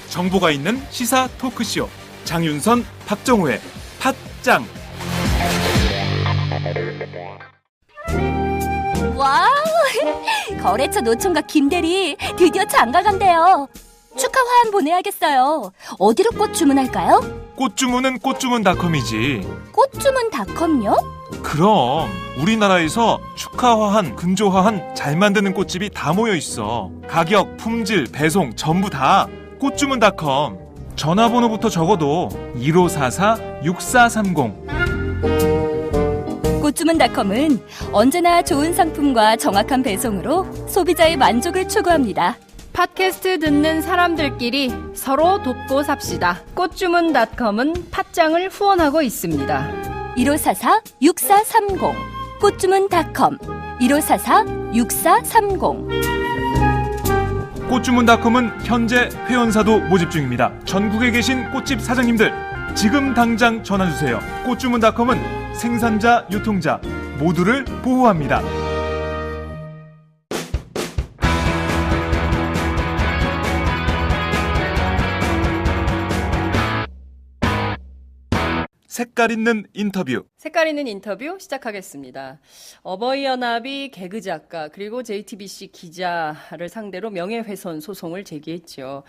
정보가 있는 시사 토크쇼 장윤선, 박정호의 팟짱. 와우! 거래처 노총각 김대리 드디어 장가 간대요. 축하 화한 보내야겠어요. 어디로 꽃 주문할까요? 꽃 주문은 꽃주문닷컴이지. 꽃주문닷컴요? 그럼 우리나라에서 축하화한, 근조화한 잘 만드는 꽃집이 다 모여 있어. 가격, 품질, 배송 전부 다 꽃주문닷컴. 전화번호부터 적어도 1544-6430. 꽃주문닷컴은 언제나 좋은 상품과 정확한 배송으로 소비자의 만족을 추구합니다. 팟캐스트 듣는 사람들끼리 서로 돕고 삽시다. 꽃주문닷컴은 팟짱을 후원하고 있습니다. 1544-6430. 꽃주문닷컴 1544-6430. 꽃주문닷컴은 현재 회원사도 모집 중입니다. 전국에 계신 꽃집 사장님들 지금 당장 전화주세요. 꽃주문닷컴은 생산자, 유통자 모두를 보호합니다. 색깔 있는 인터뷰. 색깔 있는 인터뷰 시작하겠습니다. 어버이연합이 개그 작가 그리고 JTBC 기자를 상대로 명예훼손 소송을 제기했죠.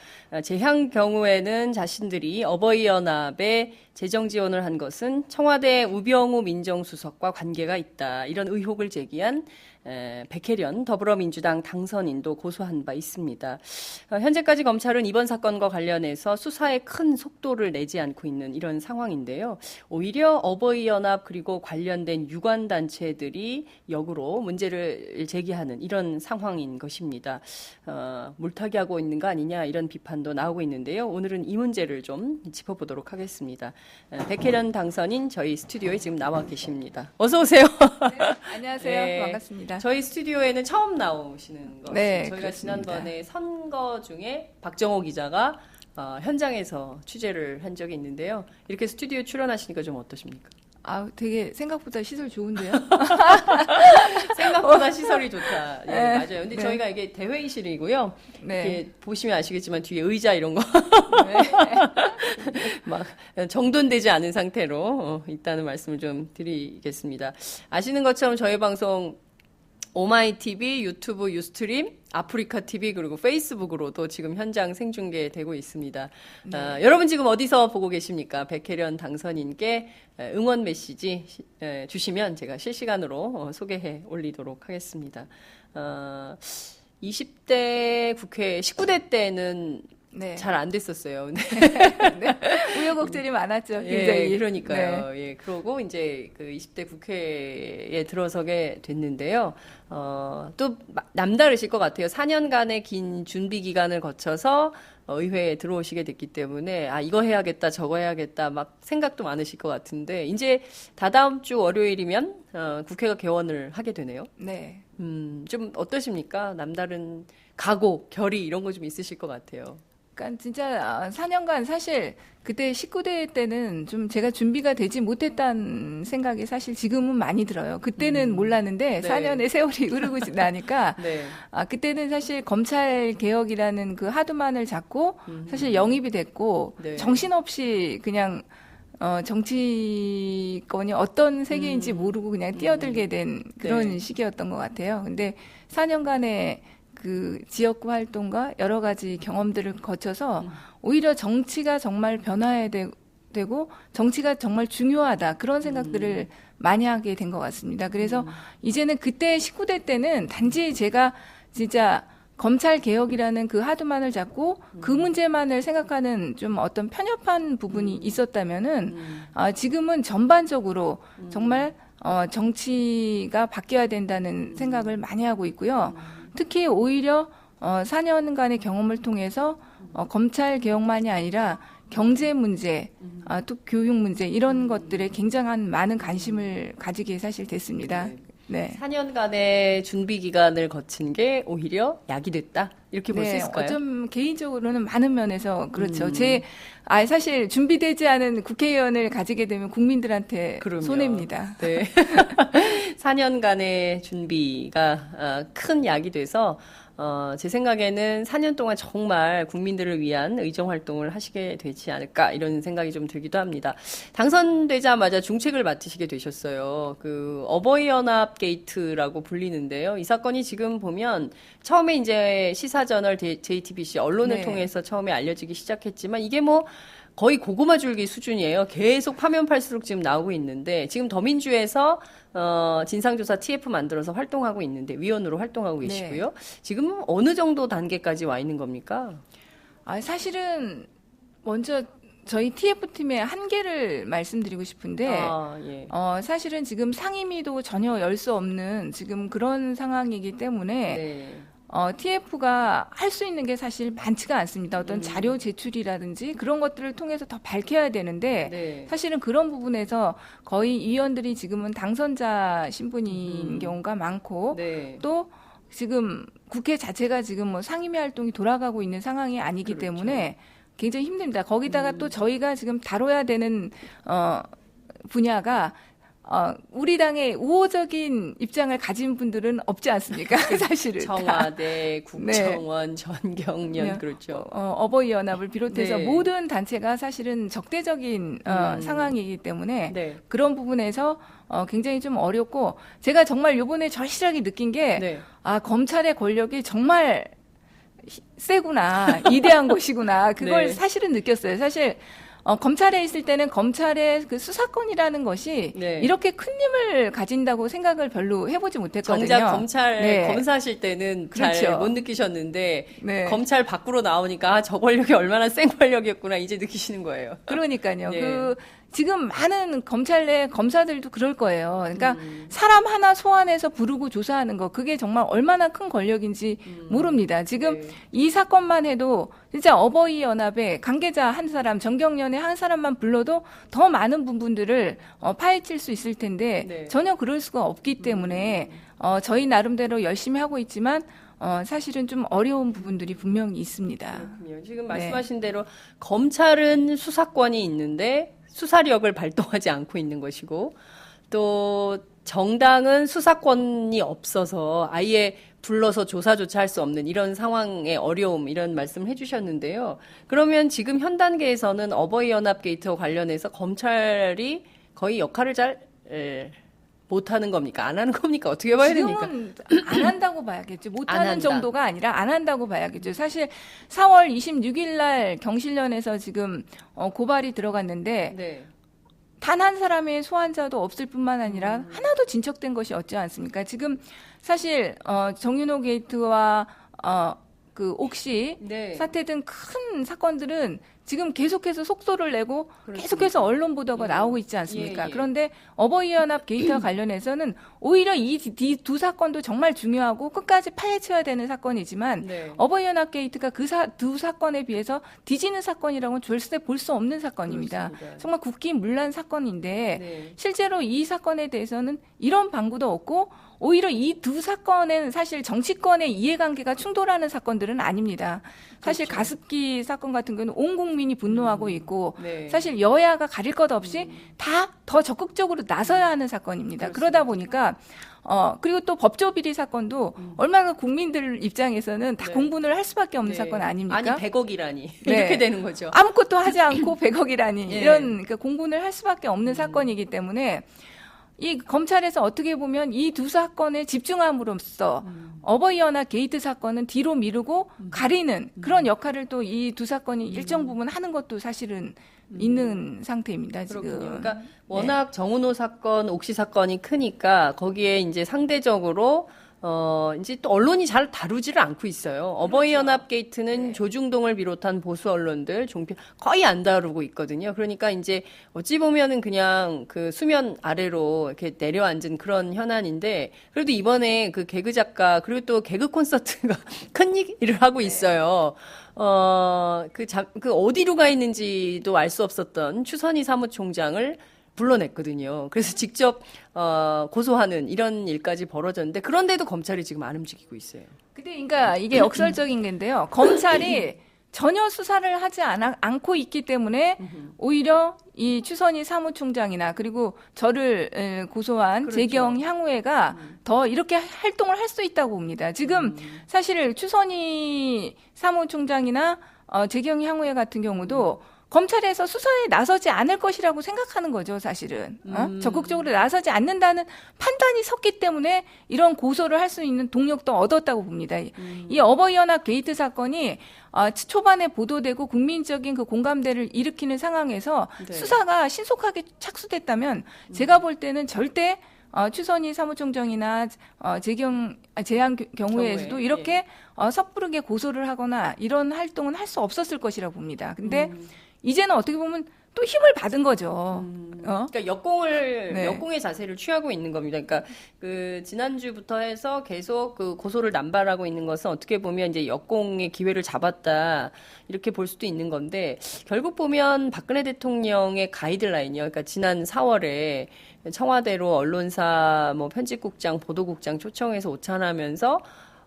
재향 경우에는 자신들이 어버이연합에 재정 지원을 한 것은 청와대 우병우 민정수석과 관계가 있다. 이런 의혹을 제기한 백혜련 더불어민주당 당선인도 고소한 바 있습니다. 현재까지 검찰은 이번 사건과 관련해서 수사에 큰 속도를 내지 않고 있는 이런 상황인데요. 오히려 어버이연합 그리고 관련된 유관단체들이 역으로 문제를 제기하는 이런 상황인 것입니다. 물타기하고 있는 거 아니냐 이런 비판도 나오고 있는데요. 오늘은 이 문제를 좀 짚어보도록 하겠습니다. 백혜련 당선인 저희 스튜디오에 지금 나와 계십니다. 어서 오세요. 네, 안녕하세요. 네. 반갑습니다. 저희 스튜디오에는 처음 나오시는 것 네, 같습니다. 저희가 그렇습니다. 지난번에 선거 중에 박정호 기자가 현장에서 취재를 한 적이 있는데요. 이렇게 스튜디오 출연하시니까 좀 어떠십니까? 되게 생각보다 시설 좋은데요? 생각보다 시설이 좋다. 예, 네, 맞아요. 근데 네. 저희가 이게 대회의실이고요. 네. 이렇게 보시면 아시겠지만 뒤에 의자 이런 거 네. 막 정돈되지 않은 상태로 있다는 말씀을 좀 드리겠습니다. 아시는 것처럼 저희 방송 오마이TV, 유튜브, 유스트림, 아프리카TV 그리고 페이스북으로도 지금 현장 생중계되고 있습니다. 여러분 지금 어디서 보고 계십니까? 백혜련 당선인께 응원 메시지 주시면 제가 실시간으로 소개해 올리도록 하겠습니다. 20대 국회 19대 때는 네. 잘 안 됐었어요. 네. 우여곡절이 많았죠. 굉장히. 예, 그러니까요. 네. 예, 그러고 이제 그 20대 국회에 들어서게 됐는데요. 또 남다르실 것 같아요. 4년간의 긴 준비 기간을 거쳐서 의회에 들어오시게 됐기 때문에 이거 해야겠다, 저거 해야겠다 막 생각도 많으실 것 같은데 이제 다다음 주 월요일이면 국회가 개원을 하게 되네요. 네. 좀 어떠십니까? 남다른 각오, 결의 이런 거 좀 있으실 것 같아요. 그러니까 진짜 4년간 사실 그때 19대 때는 좀 제가 준비가 되지 못했다는 생각이 사실 지금은 많이 들어요. 그때는 몰랐는데 네. 4년의 세월이 흐르고 나니까 네. 그때는 사실 검찰 개혁이라는 그 하두만을 잡고 사실 영입이 됐고 네. 정신없이 그냥 정치권이 어떤 세계인지 모르고 그냥 뛰어들게 된 그런 네. 시기였던 것 같아요. 근데 4년간의 그 지역구 활동과 여러 가지 경험들을 거쳐서 오히려 정치가 정말 변화해야 되고 정치가 정말 중요하다 그런 생각들을 많이 하게 된 것 같습니다. 그래서 이제는 그때 19대 때는 단지 제가 진짜 검찰 개혁이라는 그 하두만을 잡고 그 문제만을 생각하는 좀 어떤 편협한 부분이 있었다면은 지금은 전반적으로 정말 정치가 바뀌어야 된다는 생각을 많이 하고 있고요. 특히 오히려 4년간의 경험을 통해서 검찰 개혁만이 아니라 경제 문제, 또 교육 문제 이런 것들에 굉장한 많은 관심을 가지게 사실 됐습니다. 네. 4년간의 준비 기간을 거친 게 오히려 약이 됐다. 이렇게 볼 수 있을까요? 어쩜 개인적으로는 많은 면에서 그렇죠. 사실 준비되지 않은 국회의원을 가지게 되면 국민들한테 그럼요. 손해입니다. 네. 4년간의 준비가 큰 약이 돼서 제 생각에는 4년 동안 정말 국민들을 위한 의정 활동을 하시게 되지 않을까 이런 생각이 좀 들기도 합니다. 당선되자마자 중책을 맡으시게 되셨어요. 그 어버이연합 게이트라고 불리는데요. 이 사건이 지금 보면 처음에 이제 시사저널 JTBC 언론을 네. 통해서 처음에 알려지기 시작했지만 이게 뭐 거의 고구마 줄기 수준이에요. 계속 파면 팔수록 지금 나오고 있는데 지금 더민주에서 진상조사 TF 만들어서 활동하고 있는데 위원으로 활동하고 계시고요. 지금 어느 정도 단계까지 와 있는 겁니까? 사실은 먼저 저희 TF팀의 한계를 말씀드리고 싶은데 예. 사실은 지금 상임위도 전혀 열 수 없는 지금 그런 상황이기 때문에 네. TF가 할 수 있는 게 사실 많지가 않습니다. 어떤 자료 제출이라든지 그런 것들을 통해서 더 밝혀야 되는데 네. 사실은 그런 부분에서 거의 위원들이 지금은 당선자 신분인 경우가 많고 네. 또 지금 국회 자체가 지금 뭐 상임위 활동이 돌아가고 있는 상황이 아니기 그렇죠. 때문에 굉장히 힘듭니다. 거기다가 또 저희가 지금 다뤄야 되는 분야가 우리 당의 우호적인 입장을 가진 분들은 없지 않습니까? 사실은 청와대, 국정원, 전경련 네. 그렇죠. 어버이 연합을 비롯해서 네. 모든 단체가 사실은 적대적인 상황이기 때문에 네. 그런 부분에서 굉장히 좀 어렵고 제가 정말 요번에 절실하게 느낀 게 네. 검찰의 권력이 정말 세구나, 이대한 곳이구나. 그걸 네. 사실은 느꼈어요. 사실 검찰에 있을 때는 검찰의 그 수사권이라는 것이 네. 이렇게 큰 힘을 가진다고 생각을 별로 해보지 못했거든요. 정작 검찰 네. 검사하실 때는 그렇죠. 잘 못 느끼셨는데 네. 검찰 밖으로 나오니까 저 권력이 얼마나 센 권력이었구나 이제 느끼시는 거예요. 그러니까요. 네. 지금 많은 검찰 내 검사들도 그럴 거예요. 그러니까 사람 하나 소환해서 부르고 조사하는 거 그게 정말 얼마나 큰 권력인지 모릅니다. 지금 네. 이 사건만 해도 진짜 어버이 연합의 관계자 한 사람, 정경련의 한 사람만 불러도 더 많은 부분들을 파헤칠 수 있을 텐데 네. 전혀 그럴 수가 없기 때문에 저희 나름대로 열심히 하고 있지만 사실은 좀 어려운 부분들이 분명히 있습니다. 그렇군요. 지금 말씀하신 대로 검찰은 수사권이 있는데 수사력을 발동하지 않고 있는 것이고 또 정당은 수사권이 없어서 아예 불러서 조사조차 할 수 없는 이런 상황의 어려움 이런 말씀을 해주셨는데요. 그러면 지금 현 단계에서는 어버이연합 게이트와 관련해서 검찰이 거의 역할을 잘 못하는 겁니까? 안 하는 겁니까? 어떻게 봐야 됩니까? 지금은 안 한다고 봐야겠죠. 안 못하는 한다. 정도가 아니라 안 한다고 봐야겠죠. 사실 4월 26일 날 경실련에서 지금 고발이 들어갔는데 네. 단 한 사람의 소환자도 없을 뿐만 아니라 하나도 진척된 것이 없지 않습니까? 지금 사실 정윤호 게이트와 그 옥시 네. 사태 등 큰 사건들은 지금 계속해서 속도를 내고 그렇습니다. 계속해서 언론 보도가 예. 나오고 있지 않습니까? 예, 예. 그런데 어버이연합 게이트와 관련해서는 오히려 이 두 사건도 정말 중요하고 끝까지 파헤쳐야 되는 사건이지만 네. 어버이연합 게이트가 그 두 사건에 비해서 뒤지는 사건이라고는 절대 볼 수 없는 사건입니다. 그렇습니다. 정말 국기문란 사건인데 네. 실제로 이 사건에 대해서는 이런 방구도 없고 오히려 이 두 사건은 사실 정치권의 이해관계가 충돌하는 사건들은 아닙니다. 사실 그렇죠. 가습기 사건 같은 경우는 온 국민이 분노하고 있고 네. 사실 여야가 가릴 것 없이 다 더 적극적으로 나서야 하는 사건입니다. 그렇습니다. 그러다 보니까 그리고 또 법조 비리 사건도 얼마나 국민들 입장에서는 다 네. 공분을 할 수밖에 없는 네. 사건 아닙니까? 아니 100억이라니 네. 이렇게 되는 거죠. 아무것도 하지 않고 100억이라니 예. 이런 그러니까 공분을 할 수밖에 없는 사건이기 때문에 이 검찰에서 어떻게 보면 이 두 사건에 집중함으로써 어버이연합 게이트 사건은 뒤로 미루고 가리는 그런 역할을 또 이 두 사건이 일정 부분 하는 것도 사실은 있는 상태입니다. 지금. 그렇군요. 그러니까 워낙 정은호 사건, 옥시 사건이 크니까 거기에 이제 상대적으로 이제 또 언론이 잘 다루지를 않고 있어요. 어버이연합 게이트는 조중동을 비롯한 보수 언론들 종편 거의 안 다루고 있거든요. 그러니까 이제 어찌 보면은 그냥 그 수면 아래로 이렇게 내려앉은 그런 현안인데 그래도 이번에 그 개그 작가 그리고 또 개그 콘서트가 큰 일을 하고 있어요. 그 어디로 가 있는지도 알 수 없었던 추선희 사무총장을 불러냈거든요. 그래서 직접 고소하는 이런 일까지 벌어졌는데 그런데도 검찰이 지금 안 움직이고 있어요. 근데 그러니까 이게 역설적인 건데요. 검찰이 전혀 수사를 하지 않고 있기 때문에 오히려 이 추선희 사무총장이나 그리고 저를 고소한 그렇죠. 재경 향후회가 더 이렇게 활동을 할 수 있다고 봅니다. 지금 사실 추선희 사무총장이나 재경 향후회 같은 경우도 검찰에서 수사에 나서지 않을 것이라고 생각하는 거죠, 사실은. 적극적으로 나서지 않는다는 판단이 섰기 때문에 이런 고소를 할 수 있는 동력도 얻었다고 봅니다. 이 어버이연합 게이트 사건이 초반에 보도되고 국민적인 그 공감대를 일으키는 상황에서 네. 수사가 신속하게 착수됐다면 제가 볼 때는 절대 추선희 사무총장이나 재한 경우에서도 경우에, 이렇게 섣부르게 고소를 하거나 이런 활동은 할 수 없었을 것이라고 봅니다. 근데 이제는 어떻게 보면 또 힘을 받은 거죠. 그러니까 네. 역공의 자세를 취하고 있는 겁니다. 그러니까 그 지난주부터 해서 계속 그 고소를 남발하고 있는 것은 어떻게 보면 이제 역공의 기회를 잡았다 이렇게 볼 수도 있는 건데 결국 보면 박근혜 대통령의 가이드라인이요. 그러니까 지난 4월에 청와대로 언론사 뭐 편집국장, 보도국장 초청해서 오찬하면서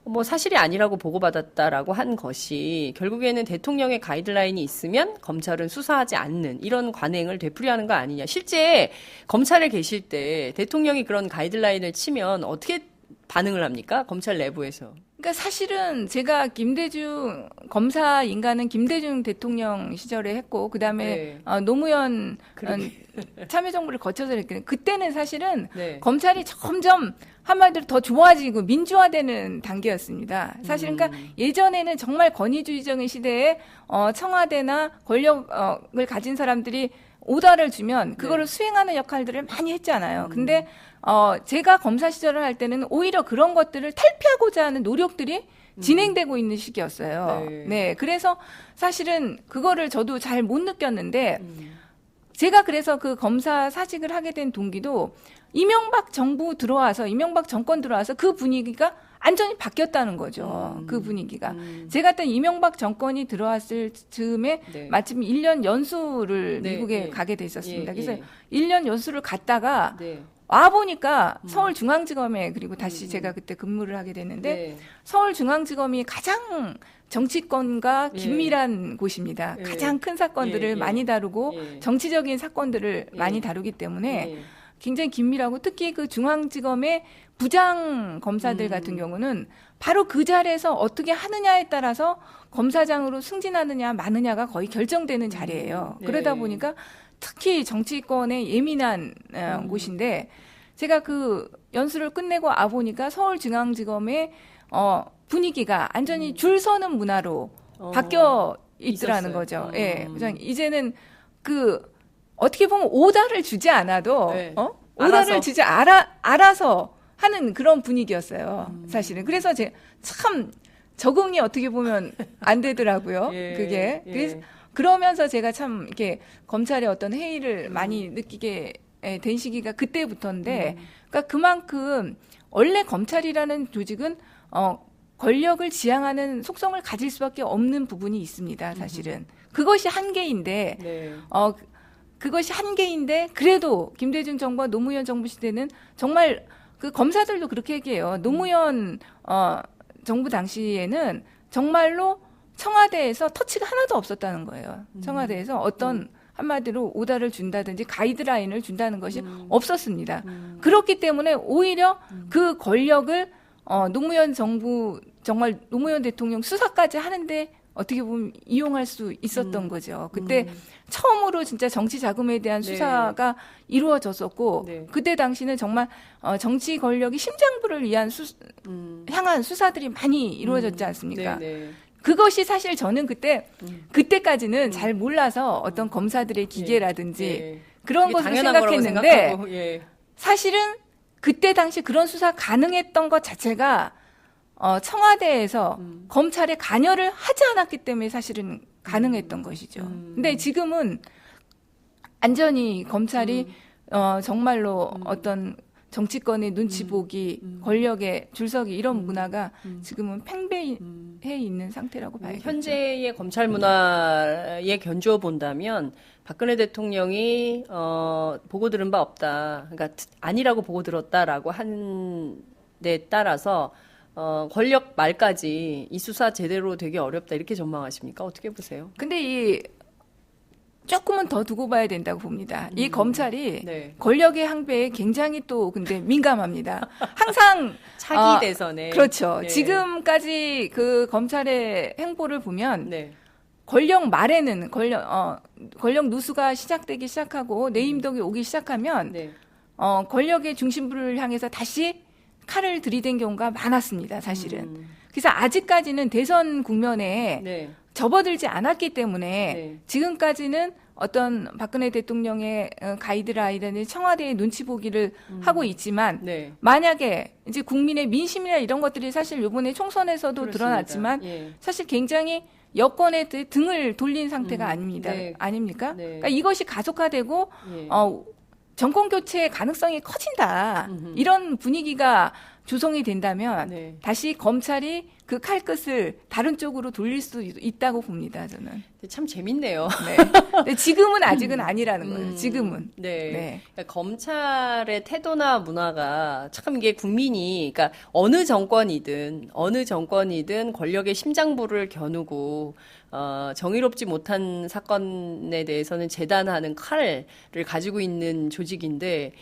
뭐 사실이 아니라고 보고받았다라고 한 것이 결국에는 대통령의 가이드라인이 있으면 검찰은 수사하지 않는 이런 관행을 되풀이하는 거 아니냐. 실제 검찰에 계실 때 대통령이 그런 가이드라인을 치면 어떻게 반응을 합니까? 검찰 내부에서. 그러니까 사실은 제가 김대중 검사 인간은 김대중 대통령 시절에 했고 그다음에 네. 노무현 그러게. 참여정부를 거쳐서 했거든요. 그때는 사실은 네. 검찰이 점점 한마디로 더 좋아지고 민주화되는 단계였습니다. 사실 그러니까 예전에는 정말 권위주의적인 시대에 청와대나 권력을 가진 사람들이 오더를 주면 그거를 수행하는 역할들을 많이 했잖아요. 근데 제가 검사 시절을 할 때는 오히려 그런 것들을 탈피하고자 하는 노력들이 진행되고 있는 시기였어요. 네. 네. 그래서 사실은 그거를 저도 잘 못 느꼈는데 제가 그래서 그 검사 사직을 하게 된 동기도 이명박 정부 들어와서 이명박 정권 들어와서 그 분위기가 완전히 바뀌었다는 거죠. 그 분위기가. 제가 때 이명박 정권이 들어왔을 즈음에 네. 마침 1년 연수를 네, 미국에 네. 가게 돼 있었습니다. 예, 그래서 예. 1년 연수를 갔다가 네. 와 보니까 서울중앙지검에 그리고 다시 제가 그때 근무를 하게 됐는데 네. 서울중앙지검이 가장 정치권과 예. 긴밀한 곳입니다. 예. 가장 큰 사건들을 예, 예. 많이 다루고 예. 정치적인 사건들을 예. 많이 다루기 때문에 예. 굉장히 긴밀하고 특히 그 중앙지검의 부장 검사들 같은 경우는 바로 그 자리에서 어떻게 하느냐에 따라서 검사장으로 승진하느냐 마느냐가 거의 결정되는 자리예요. 네. 그러다 보니까 특히 정치권에 예민한 곳인데 제가 그 연수를 끝내고 와 보니까 서울중앙지검의 분위기가 완전히 줄 서는 문화로 바뀌어 있더라는 있었어요. 거죠. 예. 그냥 이제는 그 어떻게 보면 오다를 주지 않아도 네. 오다를 알아서. 주지 알아서 하는 그런 분위기였어요. 사실은. 그래서 제가 참 적응이 어떻게 보면 안 되더라고요. 예, 그게. 예. 그래서 그러면서 제가 참 이렇게 검찰의 어떤 회의를 많이 느끼게 된 시기가 그때부터인데, 그러니까 그만큼 원래 검찰이라는 조직은 권력을 지향하는 속성을 가질 수밖에 없는 부분이 있습니다. 사실은 그것이 한계인데, 네. 그것이 한계인데 그래도 김대중 정부와 노무현 정부 시대는 정말 그 검사들도 그렇게 얘기해요. 노무현 정부 당시에는 정말로 청와대에서 터치가 하나도 없었다는 거예요. 청와대에서 어떤 한마디로 오다를 준다든지 가이드라인을 준다는 것이 없었습니다. 그렇기 때문에 오히려 그 권력을 노무현 정부 정말 노무현 대통령 수사까지 하는데 어떻게 보면 이용할 수 있었던 거죠. 그때 처음으로 진짜 정치 자금에 대한 네. 수사가 이루어졌었고 네. 그때 당시는 정말 정치 권력이 심장부를 위한 향한 수사들이 많이 이루어졌지 않습니까? 네, 네. 그것이 사실 저는 그때까지는 잘 몰라서 어떤 검사들의 기계라든지 예. 그런 그게 것을 당연한 거라고 생각했는데 생각하고, 예. 사실은 그때 당시 그런 수사 가능했던 것 자체가 청와대에서 검찰에 관여를 하지 않았기 때문에 사실은 가능했던 것이죠. 근데 지금은 완전히 검찰이 정말로 어떤 정치권의 눈치 보기, 권력의 줄서기 이런 문화가 지금은 팽배해 있는 상태라고 봐야겠죠. 현재의 검찰 문화에 견주어 본다면 박근혜 대통령이 보고 들은 바 없다. 그러니까 아니라고 보고 들었다라고 한 데 따라서 권력 말까지 이 수사 제대로 되기 어렵다 이렇게 전망하십니까? 어떻게 보세요? 근데 이 조금은 더 두고 봐야 된다고 봅니다. 이 검찰이 네. 권력의 항배에 굉장히 또 근데 민감합니다. 항상 차기 대선에 그렇죠. 네. 지금까지 그 검찰의 행보를 보면 네. 권력 말에는 권력 누수가 시작되기 시작하고 내임덕이 오기 시작하면 네. 권력의 중심부를 향해서 다시 칼을 들이댄 경우가 많았습니다. 사실은. 그래서 아직까지는 대선 국면에 네. 접어들지 않았기 때문에 네. 지금까지는 어떤 박근혜 대통령의 가이드라인이라는 청와대의 눈치 보기를 하고 있지만 네. 만약에 이제 국민의 민심이나 이런 것들이 사실 이번에 총선에서도 그렇습니다. 드러났지만 예. 사실 굉장히 여권의 등을 돌린 상태가 아닙니다. 네. 아닙니까? 네. 그러니까 이것이 가속화되고 예. 정권 교체의 가능성이 커진다. 음흠. 이런 분위기가 조성이 된다면 네. 다시 검찰이 그 칼끝을 다른 쪽으로 돌릴 수 있다고 봅니다. 저는. 참 재밌네요. 네. 근데 지금은 아직은 아니라는 거예요. 지금은. 네. 네. 그러니까 검찰의 태도나 문화가 참 이게 국민이, 그러니까 어느 정권이든 권력의 심장부를 겨누고 정의롭지 못한 사건에 대해서는 재단하는 칼을 가지고 있는 조직인데.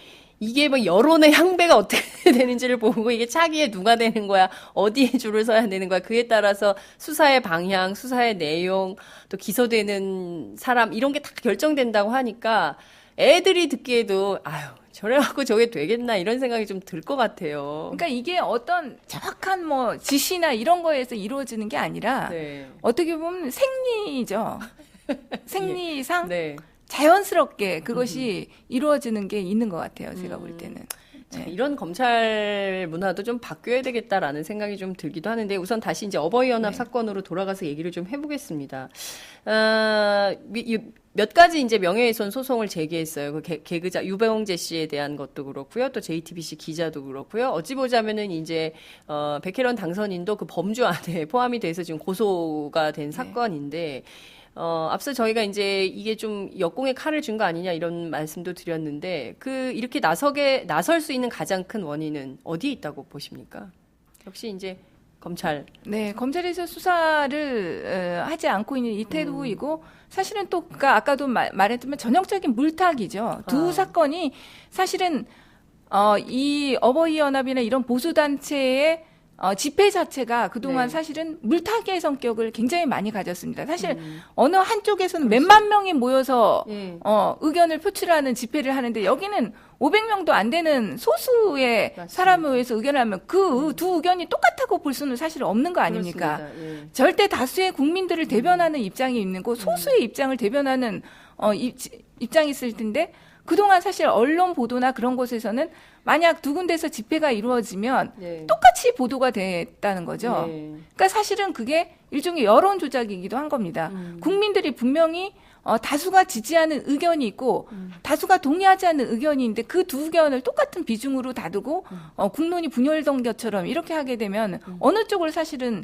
이게 뭐 여론의 향배가 어떻게 되는지를 보고 이게 차기에 누가 되는 거야, 어디에 줄을 서야 되는 거야, 그에 따라서 수사의 방향, 수사의 내용, 또 기소되는 사람 이런 게 다 결정된다고 하니까 애들이 듣기에도 아유 저래갖고 저게 되겠나 이런 생각이 좀 들 것 같아요. 그러니까 이게 어떤 정확한 뭐 지시나 이런 거에서 이루어지는 게 아니라 네. 어떻게 보면 생리죠. 생리상 네. 자연스럽게 그것이 이루어지는 게 있는 것 같아요. 제가 볼 때는. 자, 이런 검찰 문화도 좀 바뀌어야 되겠다라는 생각이 좀 들기도 하는데 우선 다시 이제 어버이연합 사건으로 돌아가서 얘기를 좀 해보겠습니다. 몇 가지 이제 명예훼손 소송을 제기했어요. 그 개그자 유병재 씨에 대한 것도 그렇고요. 또 JTBC 기자도 그렇고요. 어찌 보자면은 이제 백혜련 당선인도 그 범주 안에 포함이 돼서 지금 고소가 된 사건인데. 앞서 저희가 이제 이게 좀 역공의 칼을 준 거 아니냐 이런 말씀도 드렸는데 이렇게 나설 수 있는 가장 큰 원인은 어디에 있다고 보십니까? 역시 이제 검찰. 네, 검찰에서 수사를 하지 않고 있는 이 태도이고 사실은 또 아까도 말했지만 전형적인 물타기죠. 두 사건이 사실은 이 어버이연합이나 이런 보수단체의 집회 자체가 그동안 네. 사실은 물타기의 성격을 굉장히 많이 가졌습니다. 사실 어느 한쪽에서는 몇만 명이 모여서 예. 의견을 표출하는 집회를 하는데 여기는 500명도 안 되는 소수의 맞습니다. 사람에 의해서 의견을 하면 그 두 의견이 똑같다고 볼 수는 사실 없는 거 아닙니까? 그렇습니다. 예. 절대 다수의 국민들을 대변하는 입장이 있는 거 소수의 입장을 대변하는 입장이 있을 텐데 그동안 사실 언론 보도나 그런 곳에서는 만약 두 군데서 집회가 이루어지면 네. 똑같이 보도가 됐다는 거죠. 네. 그러니까 사실은 그게 일종의 여론 조작이기도 한 겁니다. 국민들이 분명히 다수가 지지하는 의견이 있고 다수가 동의하지 않는 의견이 있는데 그 두 의견을 똑같은 비중으로 다두고 국론이 분열된 것처럼 이렇게 하게 되면 어느 쪽을 사실은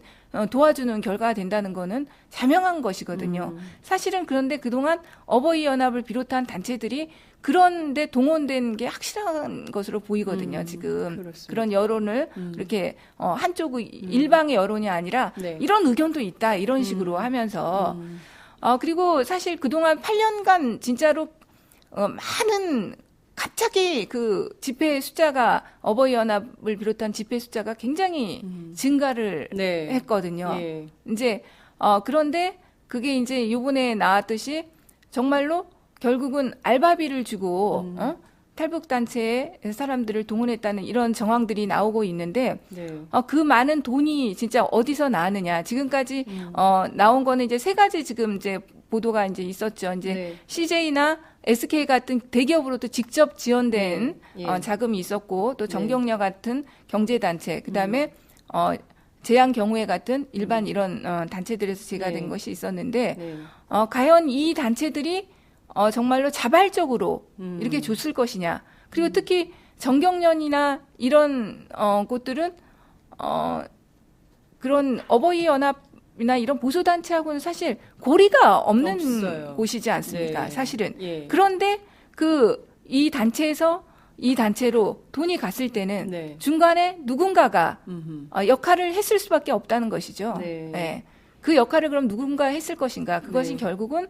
도와주는 결과가 된다는 거는 자명한 것이거든요. 사실은 그런데 그동안 어버이연합을 비롯한 단체들이 그런데 동원된 게 확실한 것으로 보이거든요. 지금 그렇습니다. 그런 여론을 이렇게 한쪽 일방의 여론이 아니라 네. 이런 의견도 있다 이런 식으로 하면서 그리고 사실 그동안 8년간 진짜로 많은 갑자기 그 집회 숫자가 어버이연합을 비롯한 집회 숫자가 굉장히 증가를 네. 했거든요. 예. 이제 그런데 그게 이제 요번에 나왔듯이 정말로 결국은 알바비를 주고 탈북단체의 사람들을 동원했다는 이런 정황들이 나오고 있는데 네. 그 많은 돈이 진짜 어디서 나왔느냐. 지금까지 나온 거는 이제 세 가지 지금 이제 보도가 이제 있었죠. 이제 네. CJ나 SK 같은 대기업으로부터 직접 지원된 네. 예. 자금이 있었고 또 정경련 같은 경제단체 그다음에 재앙경우회 같은 일반 이런 단체들에서 제가된 네. 것이 있었는데 네. 과연 이 단체들이 정말로 자발적으로 이렇게 줬을 것이냐. 그리고 특히 정경련이나 이런 곳들은 그런 어버이연합 이나 이런 보수단체하고는 사실 고리가 없는 없어요. 곳이지 않습니까? 네. 사실은. 예. 그런데 이 단체에서 이 단체로 돈이 갔을 때는 네. 중간에 누군가가 음흠. 역할을 했을 수밖에 없다는 것이죠. 네. 예. 그 역할을 그럼 누군가 했을 것인가? 그것이 네. 결국은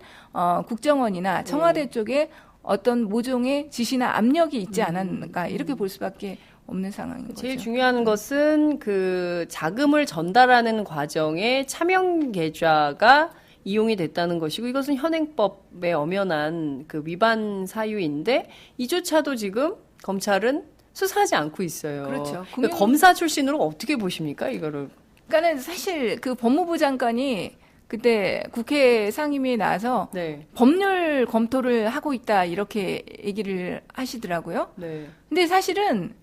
국정원이나 청와대 쪽에 어떤 모종의 지시나 압력이 있지 않았는가 이렇게 볼 수밖에 없는 상황인 거죠. 제일 중요한 것은 그 자금을 전달하는 과정에 차명 계좌가 이용이 됐다는 것이고 이것은 현행법에 엄연한 그 위반 사유인데 이조차도 지금 검찰은 수사하지 않고 있어요. 그렇죠. 그러니까 검사 출신으로 어떻게 보십니까 이거를? 그러니까는 사실 그 법무부 장관이 그때 국회 상임위에 나와서 네, 법률 검토를 하고 있다 이렇게 얘기를 하시더라고요. 네, 근데 사실은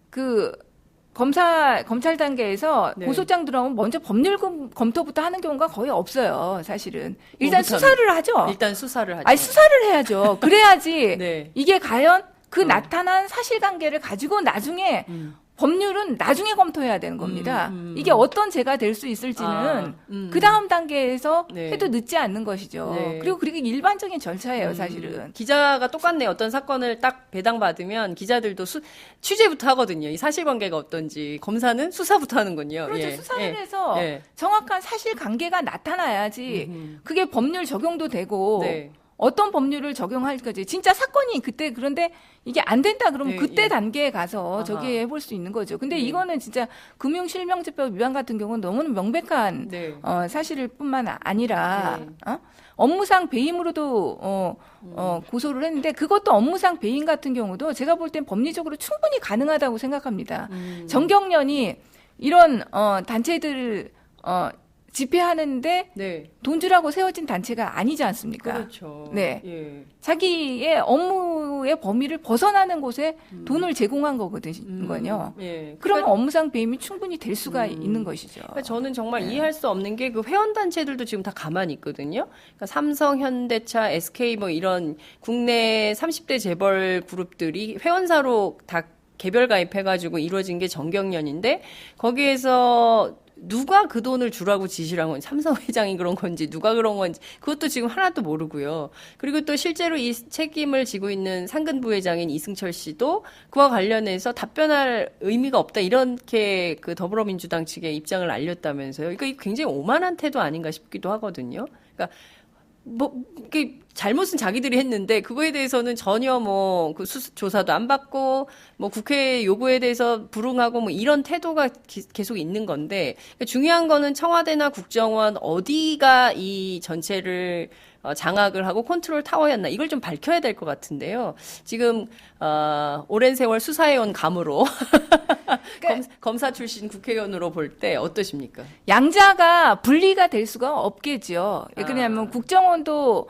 그 검찰 단계에서 네. 고소장 들어오면 먼저 법률 검토부터 하는 경우가 거의 없어요. 사실은 일단 뭐부터는? 수사를 하죠. 일단 수사를 하죠. 아니 수사를 해야죠. 그래야지 네, 이게 과연 그 나타난 사실관계를 가지고 나중에 법률은 나중에 검토해야 되는 겁니다. 이게 어떤 죄가 될 수 있을지는 그 다음 단계에서 네. 해도 늦지 않는 것이죠. 네. 그리고 그게 일반적인 절차예요, 사실은. 기자가 똑같네. 어떤 사건을 딱 배당받으면 기자들도 취재부터 하거든요. 이 사실관계가 어떤지. 검사는 수사부터 하는군요. 그렇죠. 예, 수사를 예, 해서 예. 정확한 사실관계가 나타나야지 그게 법률 적용도 되고 네. 어떤 법률을 적용할 거지. 진짜 사건이 그때 그런데 이게 안 된다 그러면 네, 그때 예. 단계에 가서 아하. 저기 해볼 수 있는 거죠. 근데 네. 이거는 진짜 금융실명제법 위반 같은 경우는 너무나 명백한 네. 사실일 뿐만 아니라 네. 업무상 배임으로도 고소를 했는데 그것도 업무상 배임 같은 경우도 제가 볼 땐 법리적으로 충분히 가능하다고 생각합니다. 정경련이 이런 단체들을 집회하는데 네. 돈 주라고 세워진 단체가 아니지 않습니까? 그렇죠. 네. 예. 자기의 업무의 범위를 벗어나는 곳에 돈을 제공한 거거든요. 예. 그러면 업무상 배임이 충분히 될 수가 있는 것이죠. 그러니까 저는 정말 이해할 수 없는 게 그 회원 단체들도 지금 다 가만히 있거든요. 그러니까 삼성, 현대차, SK 뭐 이런 국내 30대 재벌 그룹들이 회원사로 다 개별 가입해가지고 이루어진 게 정경련인데 거기에서 누가 그 돈을 주라고 지시를 한 건지, 삼성 회장이 그런 건지, 누가 그런 건지, 그것도 지금 하나도 모르고요. 그리고 또 실제로 이 책임을 지고 있는 상근 부회장인 이승철 씨도 그와 관련해서 답변할 의미가 없다, 이렇게 그 더불어민주당 측의 입장을 알렸다면서요. 그러니까 이게 굉장히 오만한 태도 아닌가 싶기도 하거든요. 그러니까 이게 잘못은 자기들이 했는데 그거에 대해서는 전혀 뭐 그 조사도 안 받고 뭐 국회 요구에 대해서 불응하고 뭐 이런 태도가 계속 있는 건데 중요한 거는 청와대나 국정원 어디가 이 전체를 장악을 하고 컨트롤 타워였나 이걸 좀 밝혀야 될 것 같은데요. 지금 오랜 세월 수사해온 감으로 검사 출신 국회의원으로 볼 때 어떠십니까? 양자가 분리가 될 수가 없겠죠. 왜냐하면 국정원도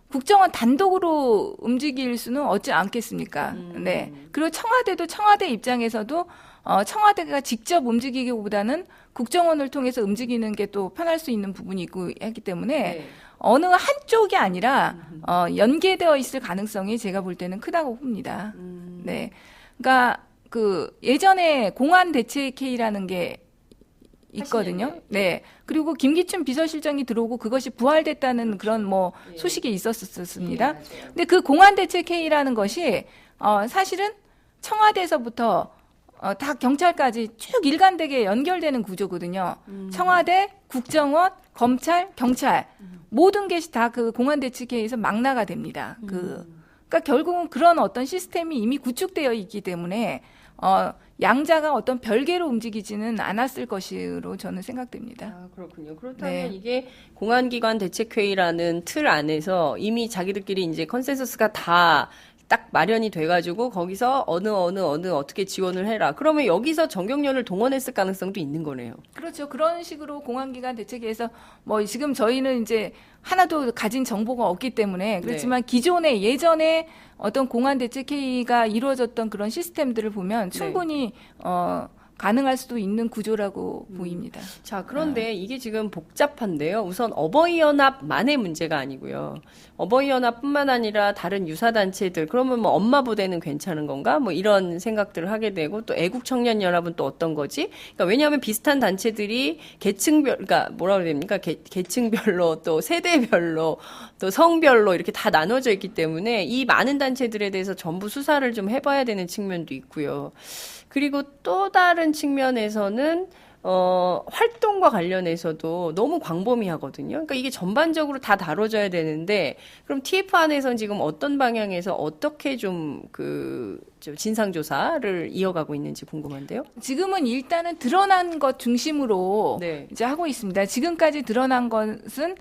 국정원 단독으로 움직일 수는 없지 않겠습니까? 네. 그리고 청와대도 청와대 입장에서도 청와대가 직접 움직이기보다는 국정원을 통해서 움직이는 게 또 편할 수 있는 부분이 있고 했기 때문에 네. 어느 한쪽이 아니라 연계되어 있을 가능성이 제가 볼 때는 크다고 봅니다. 네. 그러니까 그 예전에 공안 대책회의라는 게 있거든요. 네. 그리고 김기춘 비서실장이 들어오고 그것이 부활됐다는 그런 뭐 소식이 있었습니다. 근데 그 공안 대책회의라는 것이 사실은 청와대에서부터 다 경찰까지 쭉 일관되게 연결되는 구조거든요. 청와대, 국정원, 검찰, 경찰 모든 것이 다 그 공안 대책회의에서 망라가 됩니다. 그러니까 결국은 그런 어떤 시스템이 이미 구축되어 있기 때문에 양자가 어떤 별개로 움직이지는 않았을 것으로 저는 생각됩니다. 아, 그렇군요. 그렇다면 네. 이게 공안기관 대책회의라는 틀 안에서 이미 자기들끼리 이제 컨센서스가 다 딱 마련이 돼가지고 거기서 어느 어떻게 지원을 해라. 그러면 여기서 정경련을 동원했을 가능성도 있는 거네요. 그렇죠. 그런 식으로 공안기관 대책회의에서 뭐 지금 저희는 이제 하나도 가진 정보가 없기 때문에 그렇지만 기존에 예전에 어떤 공안 대책회의가 이루어졌던 그런 시스템들을 보면 충분히 가능할 수도 있는 구조라고 보입니다. 자, 그런데 이게 지금 복잡한데요. 우선 어버이연합만의 문제가 아니고요. 어버이연합뿐만 아니라 다른 유사단체들, 그러면 뭐 엄마 부대는 괜찮은 건가? 뭐 이런 생각들을 하게 되고, 또 애국청년연합은 또 어떤 거지? 그러니까 왜냐하면 비슷한 단체들이 계층별, 그러니까 뭐라 그래야 됩니까? 계층별로, 또 세대별로, 또 성별로 이렇게 다 나눠져 있기 때문에 이 많은 단체들에 대해서 전부 수사를 좀 해봐야 되는 측면도 있고요. 그리고 또 다른 측면에서는 활동과 관련해서도 너무 광범위하거든요. 그러니까 이게 전반적으로 다 다뤄져야 되는데, 그럼 TF 안에서는 지금 어떤 방향에서 어떻게 좀 진상조사를 이어가고 있는지 궁금한데요. 지금은 일단은 드러난 것 중심으로 네. 이제 하고 있습니다. 지금까지 드러난 것은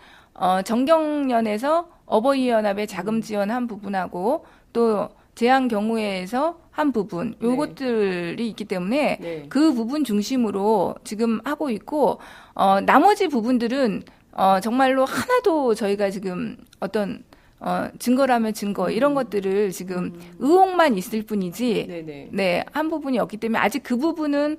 정경련에서 어버이연합에 자금 지원한 부분하고 또 재앙경우회에서 한 부분 요것들이 있기 때문에 네. 그 부분 중심으로 지금 하고 있고 나머지 부분들은 정말로 하나도 저희가 지금 어떤 증거라면 증거 이런 것들을 지금 의혹만 있을 뿐이지 네네. 네, 한 부분이 없기 때문에 아직 그 부분은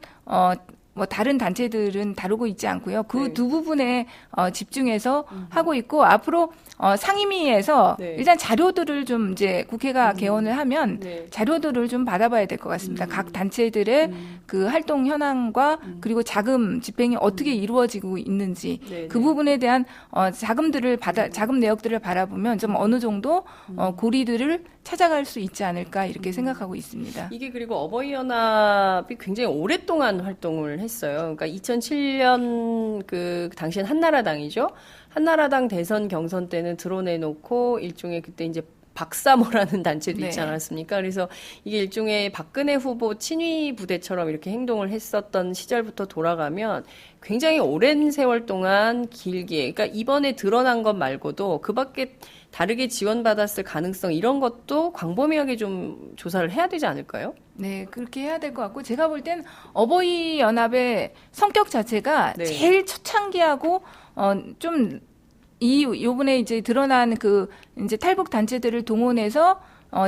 뭐 다른 단체들은 다루고 있지 않고요. 그 네. 두 부분에 집중해서 하고 있고 앞으로 상임위에서 네. 일단 자료들을 좀 이제 국회가 개원을 하면 네. 자료들을 좀 받아봐야 될 것 같습니다. 각 단체들의 그 활동 현황과 그리고 자금 집행이 어떻게 이루어지고 있는지 네, 그 네. 부분에 대한 자금 내역들을 바라보면 좀 어느 정도 고리들을 찾아갈 수 있지 않을까 이렇게 생각하고 있습니다. 이게 그리고 어버이연합이 굉장히 오랫동안 활동을 했어요. 그러니까 2007년 그 당시엔 한나라당이죠. 한나라당 대선 경선 때는 드러내놓고 일종의 그때 이제 박사모라는 단체도 있지 네. 않았습니까? 그래서 이게 일종의 박근혜 후보 친위 부대처럼 이렇게 행동을 했었던 시절부터 돌아가면 굉장히 오랜 세월 동안 길게, 그러니까 이번에 드러난 것 말고도 그 밖에 다르게 지원받았을 가능성 이런 것도 광범위하게 좀 조사를 해야 되지 않을까요? 네, 그렇게 해야 될 것 같고 제가 볼 땐 어버이 연합의 성격 자체가 네. 제일 초창기하고 좀 요번에 이제 드러난 그 이제 탈북 단체들을 동원해서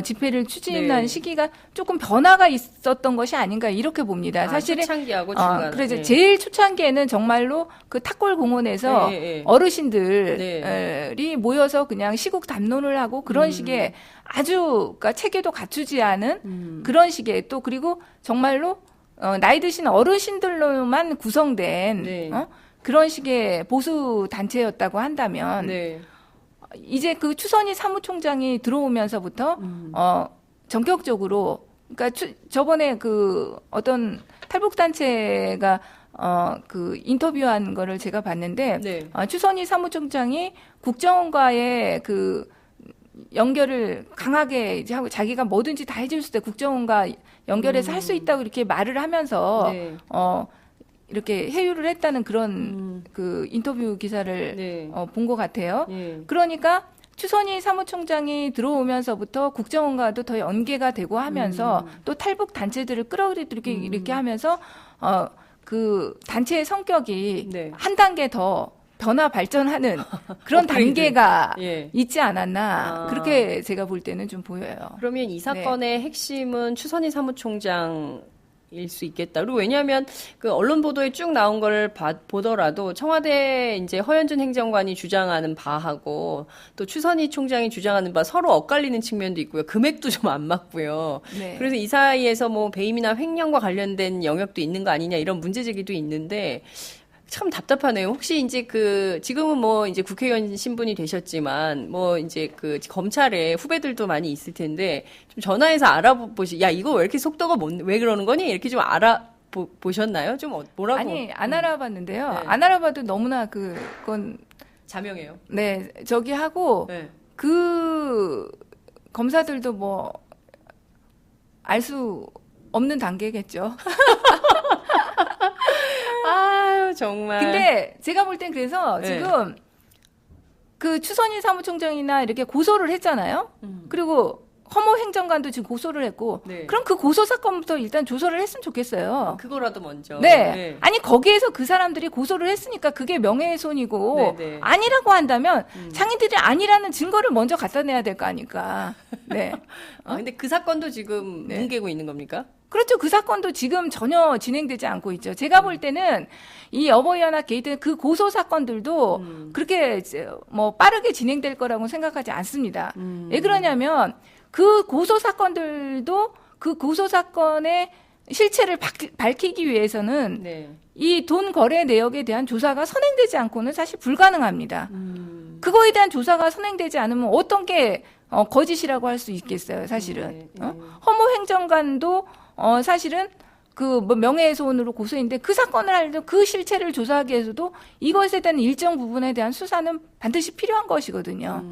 집회를 추진한 네. 시기가 조금 변화가 있었던 것이 아닌가 이렇게 봅니다. 사실은 초창기하고 중간. 그래서 네. 제일 초창기에는 정말로 그 탁골 공원에서 네, 네. 어르신들이 모여서 그냥 시국 담론을 하고 그런 식의 아주 그러니까 체계도 갖추지 않은 그런 식의 또 그리고 정말로 나이 드신 어르신들로만 구성된 네. 그런 식의 보수 단체였다고 한다면 네. 이제 그 추선희 사무총장이 들어오면서부터 전격적으로 그러니까 저번에 그 어떤 탈북 단체가 그 인터뷰한 거를 제가 봤는데 네. 추선희 사무총장이 국정원과의 그 연결을 강하게 이제 하고 자기가 뭐든지 다 해줄 수 있다 국정원과 연결해서 할 수 있다고 이렇게 말을 하면서 네. 이렇게 회유를 했다는 그런 그 인터뷰 기사를 네. 본 것 같아요. 네. 그러니까 추선희 사무총장이 들어오면서부터 국정원과도 더 연계가 되고 하면서 또 탈북 단체들을 끌어들이게 이렇게 하면서 그 단체의 성격이 네. 한 단계 더 변화 발전하는 그런 업그레이드. 단계가 예. 있지 않았나 아. 그렇게 제가 볼 때는 좀 보여요. 그러면 이 사건의 핵심은 추선희 사무총장 일 수 있겠다. 그리고 왜냐하면 그 언론 보도에 쭉 나온 걸 보더라도 청와대 이제 허현준 행정관이 주장하는 바하고 또 추선희 총장이 주장하는 바 서로 엇갈리는 측면도 있고요. 금액도 좀 안 맞고요. 네. 그래서 이 사이에서 뭐 배임이나 횡령과 관련된 영역도 있는 거 아니냐 이런 문제 제기도 있는데 참 답답하네요. 혹시 이제 지금은 뭐 이제 국회의원 신분이 되셨지만 뭐 이제 그 검찰에 후배들도 많이 있을 텐데 좀 전화해서 야, 이거 왜 이렇게 속도가 왜 그러는 거니? 이렇게 좀 보셨나요? 좀 뭐라고? 아니 안 알아봤는데요. 네. 안 알아봐도 너무나 그건 자명해요. 네 저기 하고 네. 그 검사들도 뭐 알 수 없는 단계겠죠. 아유, 정말. 근데 제가 볼 땐 그래서 네. 지금 그 추선희 사무총장이나 이렇게 고소를 했잖아요. 그리고 허모 행정관도 지금 고소를 했고 네. 그럼 그 고소 사건부터 일단 조사를 했으면 좋겠어요. 그거라도 먼저. 네. 아니 거기에서 그 사람들이 고소를 했으니까 그게 명예훼손이고 네, 네. 아니라고 한다면 자기들이 아니라는 증거를 먼저 갖다 내야 될 거 아닙니까? 네. 근데 그 사건도 지금 네. 뭉개고 있는 겁니까? 그렇죠. 그 사건도 지금 전혀 진행되지 않고 있죠. 제가 볼 때는 이 어버이연합 게이트 그 고소 사건들도 그렇게 뭐 빠르게 진행될 거라고 생각하지 않습니다. 왜 그러냐면 그 고소 사건들도 그 고소 사건의 실체를 밝히기 위해서는 네. 이 돈 거래 내역에 대한 조사가 선행되지 않고는 사실 불가능합니다. 그거에 대한 조사가 선행되지 않으면 어떤 게 거짓이라고 할 수 있겠어요, 사실은. 네, 네. 허모 행정관도 사실은 그 뭐 명예훼손으로 고소인데 그 사건을 하려면 그 실체를 조사하기 위해서도 이것에 대한 일정 부분에 대한 수사는 반드시 필요한 것이거든요.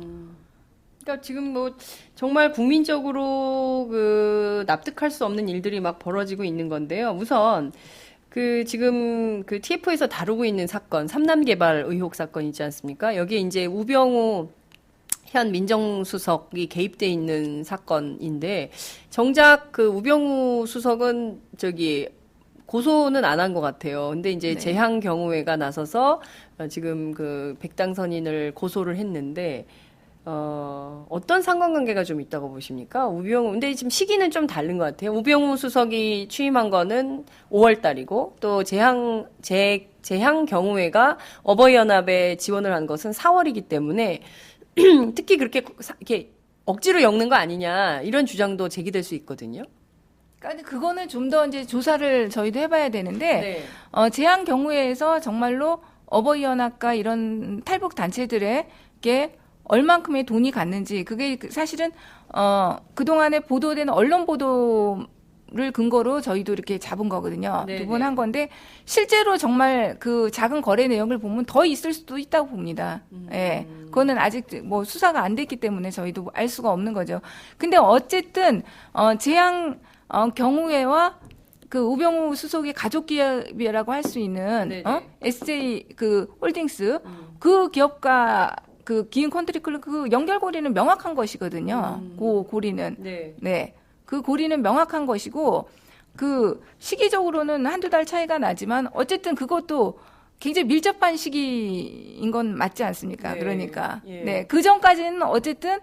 그러니까 지금 뭐 정말 국민적으로 그 납득할 수 없는 일들이 막 벌어지고 있는 건데요. 우선 그 지금 그 TF에서 다루고 있는 사건, 삼남개발 의혹 사건 있지 않습니까? 여기에 이제 우병우 현 민정수석이 개입돼 있는 사건인데 정작 그 우병우 수석은 저기 고소는 안 한 것 같아요. 근데 이제 네. 재향경우회가 나서서 지금 그 백당선인을 고소를 했는데 어떤 상관관계가 좀 있다고 보십니까? 우병우, 근데 지금 시기는 좀 다른 것 같아요. 우병우 수석이 취임한 거는 5월 달이고, 또 재향경우회가 어버이연합에 지원을 한 것은 4월이기 때문에, 특히 그렇게, 이렇게 억지로 엮는 거 아니냐, 이런 주장도 제기될 수 있거든요. 그러니까 그거는 좀 더 이제 조사를 저희도 해봐야 되는데, 네. 재향경우회에서 정말로 어버이연합과 이런 탈북 단체들에게 얼만큼의 돈이 갔는지 그게 사실은 그동안에 보도된 언론 보도를 근거로 저희도 이렇게 잡은 거거든요. 네네. 두 번 한 건데 실제로 정말 그 작은 거래 내역을 보면 더 있을 수도 있다고 봅니다. 예. 그거는 아직 뭐 수사가 안 됐기 때문에 저희도 알 수가 없는 거죠. 근데 어쨌든 재향 경우회와 그 우병우 수석의 가족 기업이라고 할 수 있는 네네. SJ 그 홀딩스 그 기업과 그 기인 컨트리클럽 그 연결고리는 명확한 것이거든요. 그 고리는. 네. 네. 그 고리는 명확한 것이고 그 시기적으로는 한두 달 차이가 나지만 어쨌든 그것도 굉장히 밀접한 시기인 건 맞지 않습니까? 네. 그러니까. 예. 네. 그 전까지는 어쨌든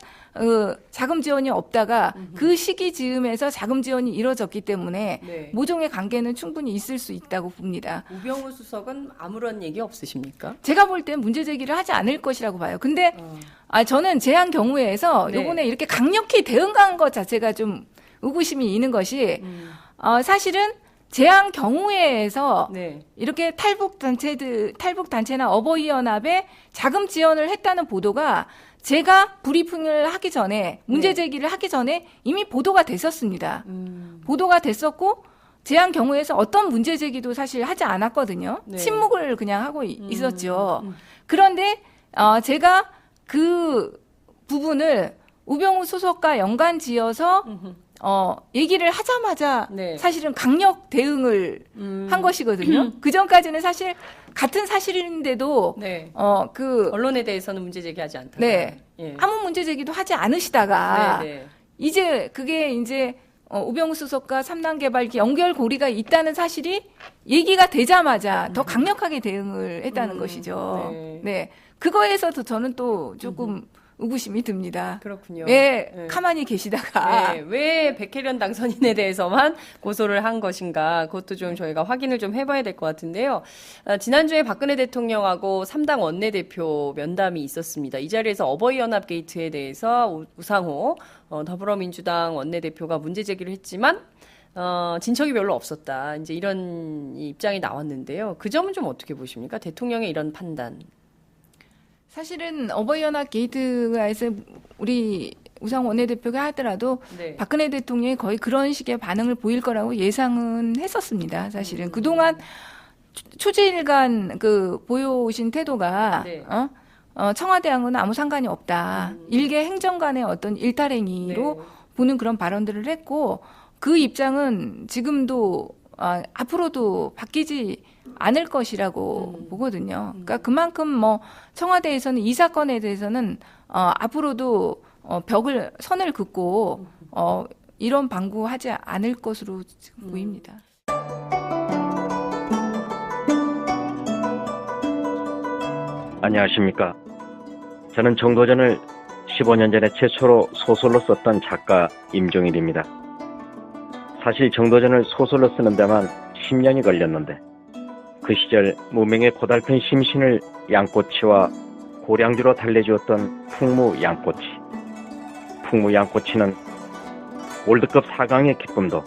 자금 지원이 없다가 그 시기 즈음에서 자금 지원이 이루어졌기 때문에 네. 모종의 관계는 충분히 있을 수 있다고 봅니다. 우병우 수석은 아무런 얘기 없으십니까? 제가 볼 땐 문제 제기를 하지 않을 것이라고 봐요. 근데 저는 재한 경우에서 네. 요번에 이렇게 강력히 대응한 것 자체가 좀 의구심이 있는 것이 사실은 재한 경우에서 네. 이렇게 탈북 단체나 어버이연합에 자금 지원을 했다는 보도가 제가 브리핑을 하기 전에 문제 네. 제기를 하기 전에 이미 보도가 됐었습니다. 보도가 됐었고 재한 경우에서 어떤 문제 제기도 사실 하지 않았거든요. 네. 침묵을 그냥 하고 있었죠. 그런데 제가 그 부분을 우병우 수석과 연관지어서 얘기를 하자마자 네. 사실은 강력 대응을 한 것이거든요. 그 전까지는 사실 같은 사실인데도 네. 그 언론에 대해서는 문제 제기하지 않다. 네. 예. 아무 문제 제기도 하지 않으시다가 네, 네. 이제 그게 이제 우병우 수석과 3단 개발 연결 고리가 있다는 사실이 얘기가 되자마자 더 강력하게 대응을 했다는 것이죠. 네. 네. 그거에서도 저는 또 조금 의구심이 듭니다. 그렇군요. 왜 네. 가만히 계시다가 네, 왜 백혜련 당선인에 대해서만 고소를 한 것인가 그것도 좀 저희가 확인을 좀 해봐야 될 것 같은데요. 지난주에 박근혜 대통령하고 3당 원내대표 면담이 있었습니다. 이 자리에서 어버이연합 게이트에 대해서 우상호 더불어민주당 원내대표가 문제 제기를 했지만 진척이 별로 없었다. 이제 이런 입장이 나왔는데요. 그 점은 좀 어떻게 보십니까? 대통령의 이런 판단. 사실은 어버이연합 게이트에서 우리 우상호 원내대표가 하더라도 네. 박근혜 대통령이 거의 그런 식의 반응을 보일 거라고 예상은 했었습니다. 사실은 그동안 초지일간 그 보여오신 태도가 네. 청와대하고는 아무 상관이 없다. 일개 행정관의 어떤 일탈행위로 네. 보는 그런 발언들을 했고 그 입장은 지금도 앞으로도 바뀌지 않을 것이라고 보거든요. 그러니까 그만큼 뭐 청와대에서는 이 사건에 대해서는 앞으로도 선을 긋고 이런 방구하지 않을 것으로 지금 보입니다. 안녕하십니까. 저는 정도전을 15년 전에 최초로 소설로 썼던 작가 임종일입니다. 사실 정도전을 소설로 쓰는 데만 10년이 걸렸는데 그 시절 무명의 고달픈 심신을 양꼬치와 고량주로 달래주었던 풍무 양꼬치. 풍무 양꼬치는 월드컵 4강의 기쁨도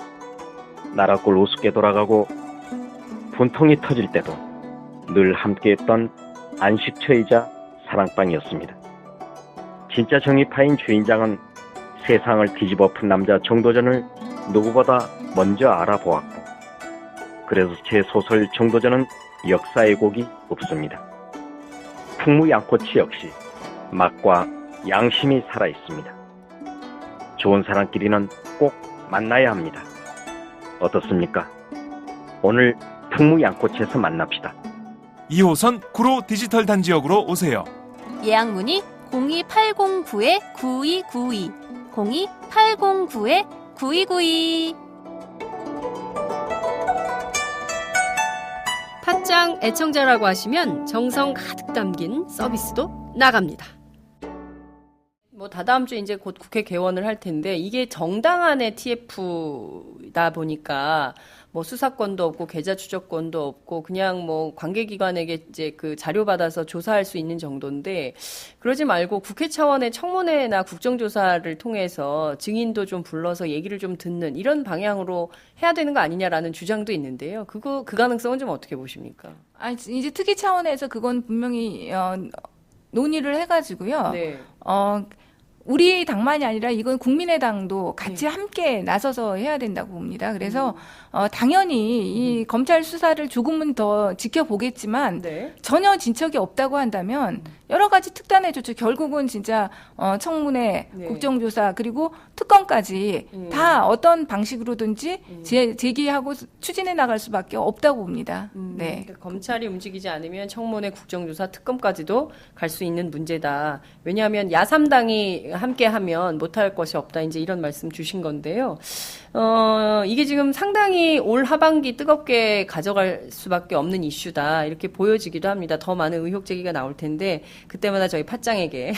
나라골 우습게 돌아가고 분통이 터질 때도 늘 함께했던 안식처이자 사랑방이었습니다. 진짜 정의파인 주인장은 세상을 뒤집어 푼 남자 정도전을 누구보다 먼저 알아보았고 그래서 제 소설 정도전은 역사의 곡이 없습니다. 풍무 양꼬치 역시 맛과 양심이 살아있습니다. 좋은 사람끼리는 꼭 만나야 합니다. 어떻습니까? 오늘 풍무 양꼬치에서 만납시다. 2호선 구로 디지털 단지역으로 오세요. 예약 문의 02809-9292 02809-9292. 팟짱 애청자라고 하시면 정성 가득 담긴 서비스도 나갑니다. 뭐 다다음 주에 이제 곧 국회 개원을 할 텐데 이게 정당한의 TF다 보니까 뭐 수사권도 없고 계좌 추적권도 없고 그냥 뭐 관계기관에게 이제 그 자료 받아서 조사할 수 있는 정도인데 그러지 말고 국회 차원의 청문회나 국정조사를 통해서 증인도 좀 불러서 얘기를 좀 듣는 이런 방향으로 해야 되는 거 아니냐라는 주장도 있는데요. 그 가능성은 좀 어떻게 보십니까? 이제 특위 차원에서 그건 분명히 논의를 해가지고요. 네. 우리 당만이 아니라 이건 국민의당도 같이 함께 나서서 해야 된다고 봅니다. 그래서 당연히 이 검찰 수사를 조금은 더 지켜보겠지만 네. 전혀 진척이 없다고 한다면 여러 가지 특단의 조치 결국은 진짜 청문회, 네. 국정조사 그리고 특검까지 다 어떤 방식으로든지 제기하고 추진해 나갈 수밖에 없다고 봅니다. 네. 그러니까 검찰이 움직이지 않으면 청문회, 국정조사, 특검까지도 갈 수 있는 문제다. 왜냐하면 야3당이 함께하면 못할 것이 없다. 이제 이런 말씀 주신 건데요. 이게 지금 상당히 올 하반기 뜨겁게 가져갈 수밖에 없는 이슈다. 이렇게 보여지기도 합니다. 더 많은 의혹 제기가 나올 텐데 그때마다 저희 팟짱에게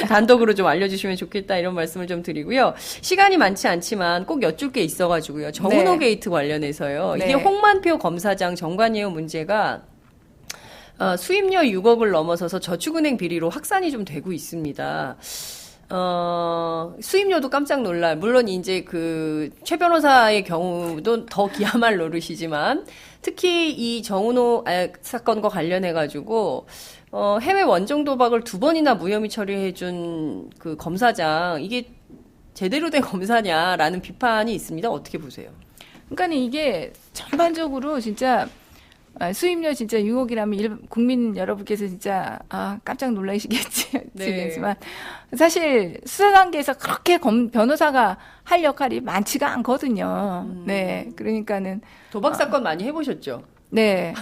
단독으로 좀 알려주시면 좋겠다. 이런 말씀을 좀 드리고요. 시간이 많지 않지만 꼭 여쭐 게 있어가지고요. 정은호 네. 게이트 관련해서요. 네. 이게 홍만표 검사장 정관예우 문제가 수임료 6억을 넘어서서 저축은행 비리로 확산이 좀 되고 있습니다. 수임료도 깜짝 놀랄. 물론 이제 그 최 변호사의 경우도 더 기야말 노릇이지만 특히 이 정은호 사건과 관련해 가지고 해외 원정 도박을 2번이나 무혐의 처리해준 그 검사장 이게 제대로 된 검사냐라는 비판이 있습니다. 어떻게 보세요? 그러니까 이게 전반적으로 진짜 수임료 진짜 6억이라면 국민 여러분께서 진짜 깜짝 놀라시겠지만 사실 수사 단계에서 그렇게 근로사가 할 역할이 많지가 않거든요. 네, 그러니까는 도박 사건 많이 해보셨죠? 네.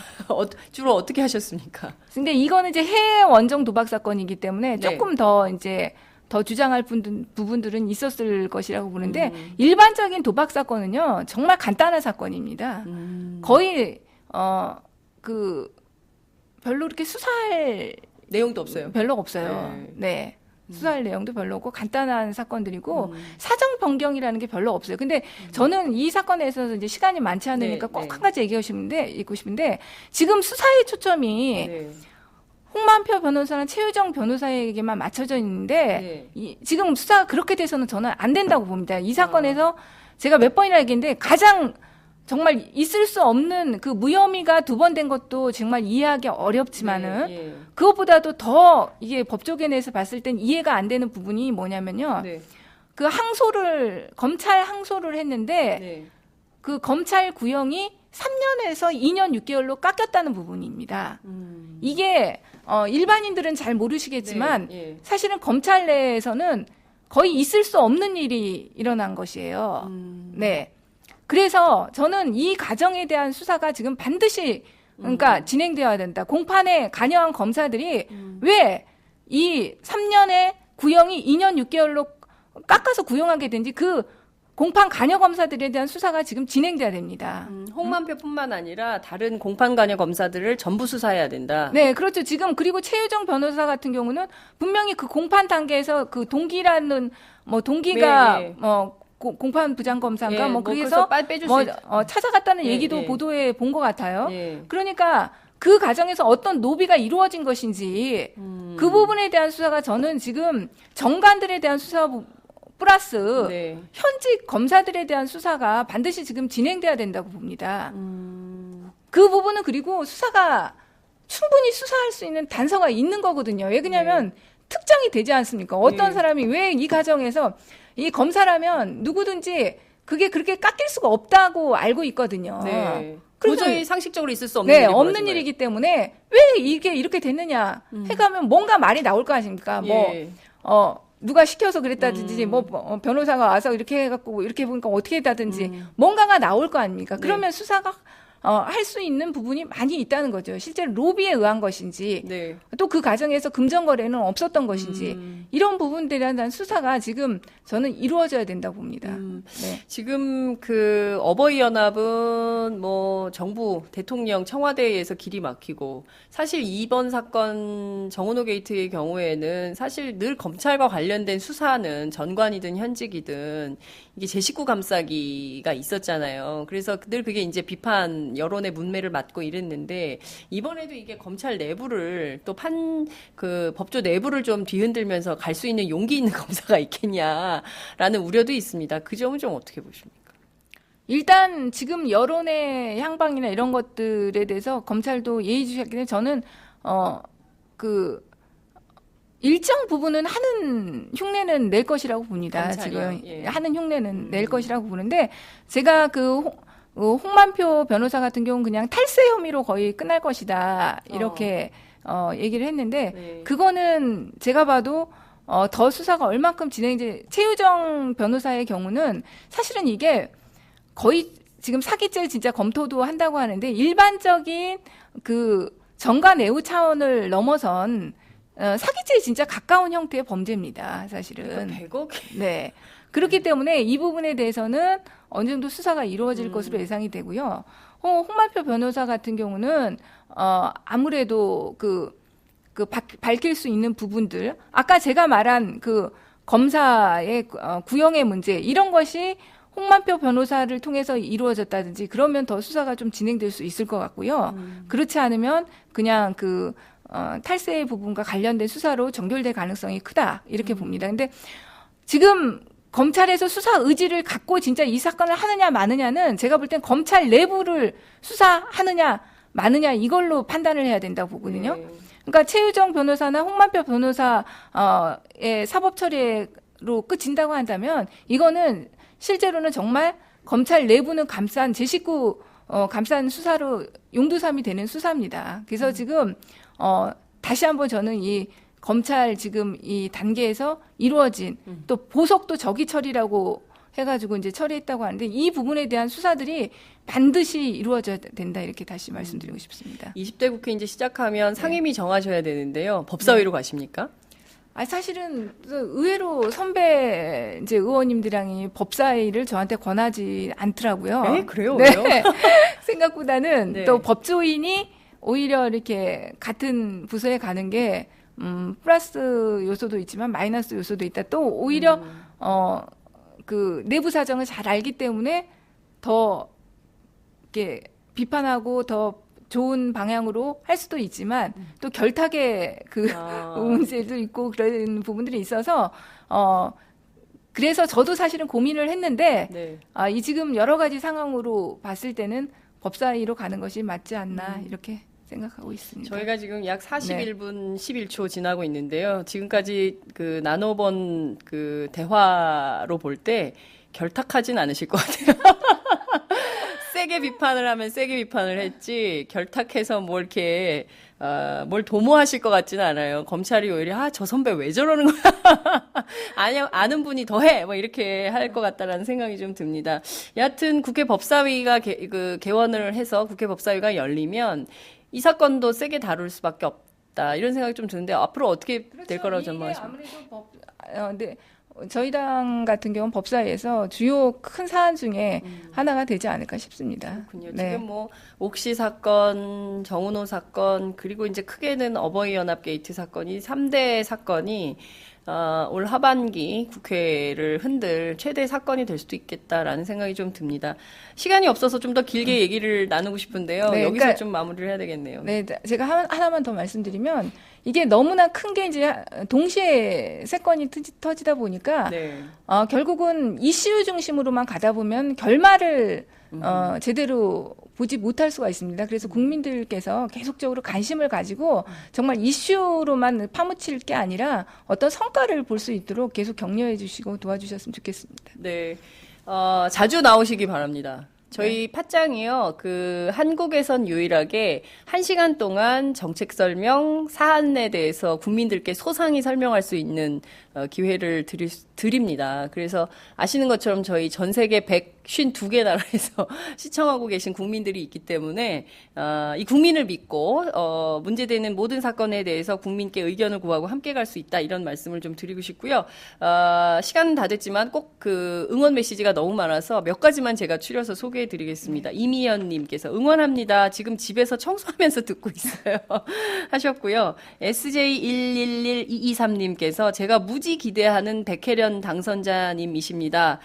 주로 어떻게 하셨습니까? 근데 이거는 이제 해외 원정 도박 사건이기 때문에 네. 조금 더 이제 더 주장할 부분들은 있었을 것이라고 보는데 일반적인 도박 사건은요 정말 간단한 사건입니다. 거의 별로 이렇게 수사할 내용도 없어요. 별로 없어요. 네. 네. 수사할 내용도 별로 없고 간단한 사건들이고 사정 변경이라는 게 별로 없어요. 근데 저는 이 사건에 있어서 이제 시간이 많지 않으니까 꼭 한 가지 얘기하고 싶은데 지금 수사의 초점이 홍만표 변호사랑 최유정 변호사에게만 맞춰져 있는데 지금 수사가 그렇게 돼서는 저는 안 된다고 봅니다. 이 사건에서 제가 몇 번이나 얘기했는데 가장 정말 있을 수 없는 그 무혐의가 2번 된 것도 정말 이해하기 어렵지만은 그것보다도 더 이게 법조계 내에서 봤을 땐 이해가 안 되는 부분이 뭐냐면요. 그 검찰 항소를 했는데 그 검찰 구형이 3년에서 2년 6개월로 깎였다는 부분입니다. 이게 일반인들은 잘 모르시겠지만 사실은 검찰 내에서는 거의 있을 수 없는 일이 일어난 것이에요. 네. 그래서 저는 이 과정에 대한 수사가 지금 반드시 그러니까 진행되어야 된다. 공판에 관여한 검사들이 왜 이 3년의 구형이 2년 6개월로 깎아서 구형하게 된지 그 공판 간여 검사들에 대한 수사가 지금 진행돼야 됩니다. 홍만표뿐만 아니라 다른 공판 관여 검사들을 전부 수사해야 된다. 네, 그렇죠. 지금 그리고 최유정 변호사 같은 경우는 분명히 그 공판 단계에서 그 동기라는 뭐 동기가 네, 네. 공판 부장 검사인가 예, 뭐 그래서 그래서 빨리 빼줄 뭐 수 있... 찾아갔다는 예, 얘기도 예. 보도에 본 것 같아요. 예. 그러니까 그 과정에서 어떤 노비가 이루어진 것인지 그 부분에 대한 수사가 저는 지금 정관들에 대한 수사 플러스 네. 현직 검사들에 대한 수사가 반드시 지금 진행돼야 된다고 봅니다. 그 부분은 그리고 수사가 충분히 수사할 수 있는 단서가 있는 거거든요. 왜 그러냐면 특정이 되지 않습니까? 어떤 네. 사람이 왜 이 과정에서 이 검사라면 누구든지 그게 그렇게 깎일 수가 없다고 알고 있거든요. 네. 그래서 도저히 상식적으로 있을 수 없는 네, 일이 없는 벌어진 일이기 때문에 왜 이게 이렇게 됐느냐 해가면 뭔가 말이 나올 거 아닙니까? 거예요. 누가 시켜서 그랬다든지 변호사가 와서 이렇게 해갖고 이렇게 보니까 어떻게 했다든지 뭔가가 나올 거 아닙니까? 그러면 수사가 할 수 있는 부분이 많이 있다는 거죠. 실제로 로비에 의한 것인지 네. 또 그 과정에서 금전거래는 없었던 것인지 이런 부분들에 대한 수사가 지금 저는 이루어져야 된다고 봅니다. 네. 지금 그 어버이 연합은 뭐 정부, 대통령, 청와대에 의해서 길이 막히고 사실 이번 사건 정은호 게이트의 경우에는 사실 늘 검찰과 관련된 수사는 전관이든 현직이든 이게 제 식구 감싸기가 있었잖아요. 그래서 늘 그게 이제 비판 여론의 문매를 맞고 이랬는데 이번에도 이게 검찰 내부를 또 그 법조 내부를 좀 뒤흔들면서 갈 수 있는 용기 있는 검사가 있겠냐라는 우려도 있습니다. 그 점은 좀 어떻게 보십니까? 일단 지금 여론의 향방이나 이런 것들에 대해서 검찰도 예의주시했기 때문에 저는 그 일정 부분은 하는 흉내는 낼 것이라고 봅니다. 검찰이요? 지금 예. 하는 흉내는 낼 것이라고 보는데 제가 그 홍만표 변호사 같은 경우는 그냥 탈세 혐의로 거의 끝날 것이다 이렇게 얘기를 했는데 네. 그거는 제가 봐도 더 수사가 얼만큼 진행돼 최유정 변호사의 경우는 사실은 이게 거의 지금 사기죄 진짜 검토도 한다고 하는데 일반적인 그 정가 내우 차원을 넘어선 사기죄에 진짜 가까운 형태의 범죄입니다. 사실은. 그러니까 100억? 네. 그렇기 때문에 이 부분에 대해서는 어느 정도 수사가 이루어질 것으로 예상이 되고요. 홍만표 변호사 같은 경우는 아무래도 밝힐 수 있는 부분들, 아까 제가 말한 그 검사의 구형의 문제 이런 것이 홍만표 변호사를 통해서 이루어졌다든지 그러면 더 수사가 좀 진행될 수 있을 것 같고요. 그렇지 않으면 그냥 탈세의 부분과 관련된 수사로 전결될 가능성이 크다 이렇게 봅니다. 근데 지금 검찰에서 수사 의지를 갖고 진짜 이 사건을 하느냐 마느냐는 제가 볼 땐 검찰 내부를 수사하느냐 마느냐 이걸로 판단을 해야 된다고 보거든요. 네. 그러니까 최유정 변호사나 홍만표 변호사의 사법 처리로 끝진다고 한다면 이거는 실제로는 정말 검찰 내부는 감싼 제 식구 감싼 수사로 용두삼이 되는 수사입니다. 그래서 지금 다시 한번 저는 이 검찰 지금 이 단계에서 이루어진 또 보석도 적의 처리라고 해가지고 이제 처리했다고 하는데 이 부분에 대한 수사들이 반드시 이루어져야 된다 이렇게 다시 말씀드리고 싶습니다. 20대 국회 이제 시작하면 상임위 정하셔야 되는데요. 법사위로 가십니까? 사실은 의외로 선배 이제 의원님들이랑이 법사위를 저한테 권하지 않더라고요. 그래요? 네. 왜요? 생각보다는 네. 또 법조인이 오히려 이렇게 같은 부서에 가는 게 플러스 요소도 있지만 마이너스 요소도 있다. 또 오히려 그 내부 사정을 잘 알기 때문에 더 이렇게 비판하고 더 좋은 방향으로 할 수도 있지만 또 결탁의 문제도 있고 그런 부분들이 있어서 그래서 저도 사실은 고민을 했는데 네. 이 지금 여러 가지 상황으로 봤을 때는 법사위로 가는 것이 맞지 않나 이렇게 생각하고 있습니다. 저희가 지금 약 41분 11초 지나고 있는데요. 지금까지 그 나눠본 그 대화로 볼 때 결탁하진 않으실 것 같아요. 세게 비판을 하면 세게 비판을 했지 결탁해서 뭘 이렇게 뭘 도모하실 것 같지는 않아요. 검찰이 오히려 저 선배 왜 저러는 거야? 아는 분이 더해 뭐 이렇게 할 것 같다라는 생각이 좀 듭니다. 여하튼 국회 법사위가 개원을 해서 국회 법사위가 열리면 이 사건도 세게 다룰 수밖에 없다 이런 생각이 좀 드는데 앞으로 어떻게 될 거라고 전망하십니까? 아무래도 저희 당 같은 경우는 법사위에서 주요 큰 사안 중에 하나가 되지 않을까 싶습니다. 그렇군요. 네. 지금 뭐 옥시 사건, 정은호 사건, 그리고 이제 크게는 어버이 연합 게이트 사건이 3대 사건이 올 하반기 국회를 흔들 최대 사건이 될 수도 있겠다라는 생각이 좀 듭니다. 시간이 없어서 좀 더 길게 얘기를 나누고 싶은데요. 네, 여기서 그러니까, 좀 마무리를 해야 되겠네요. 네, 제가 하나만 더 말씀드리면 이게 너무나 큰 게 이제 동시에 사건이 터지다 보니까 네. 결국은 이슈 중심으로만 가다 보면 결말을 제대로 보지 못할 수가 있습니다. 그래서 국민들께서 계속적으로 관심을 가지고 정말 이슈로만 파묻힐 게 아니라 어떤 성과를 볼 수 있도록 계속 격려해 주시고 도와주셨으면 좋겠습니다. 네. 자주 나오시기 바랍니다. 저희 팟짱이요, 한국에선 유일하게 1시간 동안 정책 설명, 사안에 대해서 국민들께 소상히 설명할 수 있는 기회를 드립니다. 그래서 아시는 것처럼 저희 전 세계 152개 나라에서 시청하고 계신 국민들이 있기 때문에, 이 국민을 믿고, 문제되는 모든 사건에 대해서 국민께 의견을 구하고 함께 갈 수 있다, 이런 말씀을 좀 드리고 싶고요. 시간은 다 됐지만 꼭 응원 메시지가 너무 많아서 몇 가지만 제가 추려서 소개해 드리겠습니다. 이미연님께서 응원합니다. 지금 집에서 청소하면서 듣고 있어요. 하셨고요. SJ111223님께서 제가 무지 기대하는 백혜련 당선자님이십니다.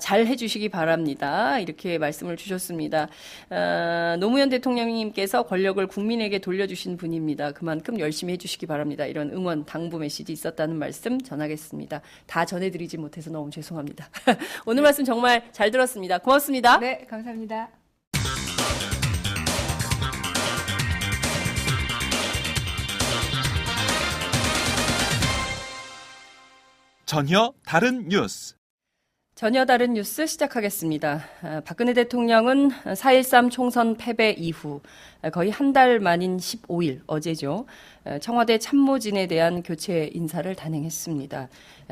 잘 해주시기 바랍니다. 이렇게 말씀을 주셨습니다. 노무현 대통령님께서 권력을 국민에게 돌려주신 분입니다. 그만큼 열심히 해주시기 바랍니다. 이런 응원 당부 메시지 있었다는 말씀 전하겠습니다. 다 전해드리지 못해서 너무 죄송합니다. 오늘 말씀 정말 잘 들었습니다. 고맙습니다. 네, 감사합니다. 전혀 다른 뉴스. 전혀 다른 뉴스 시작하겠습니다. 박근혜 대통령은 4.13 총선 패배 이후 거의 한 달 만인 15일, 어제죠. 청와대 참모진에 대한 교체 인사를 단행했습니다.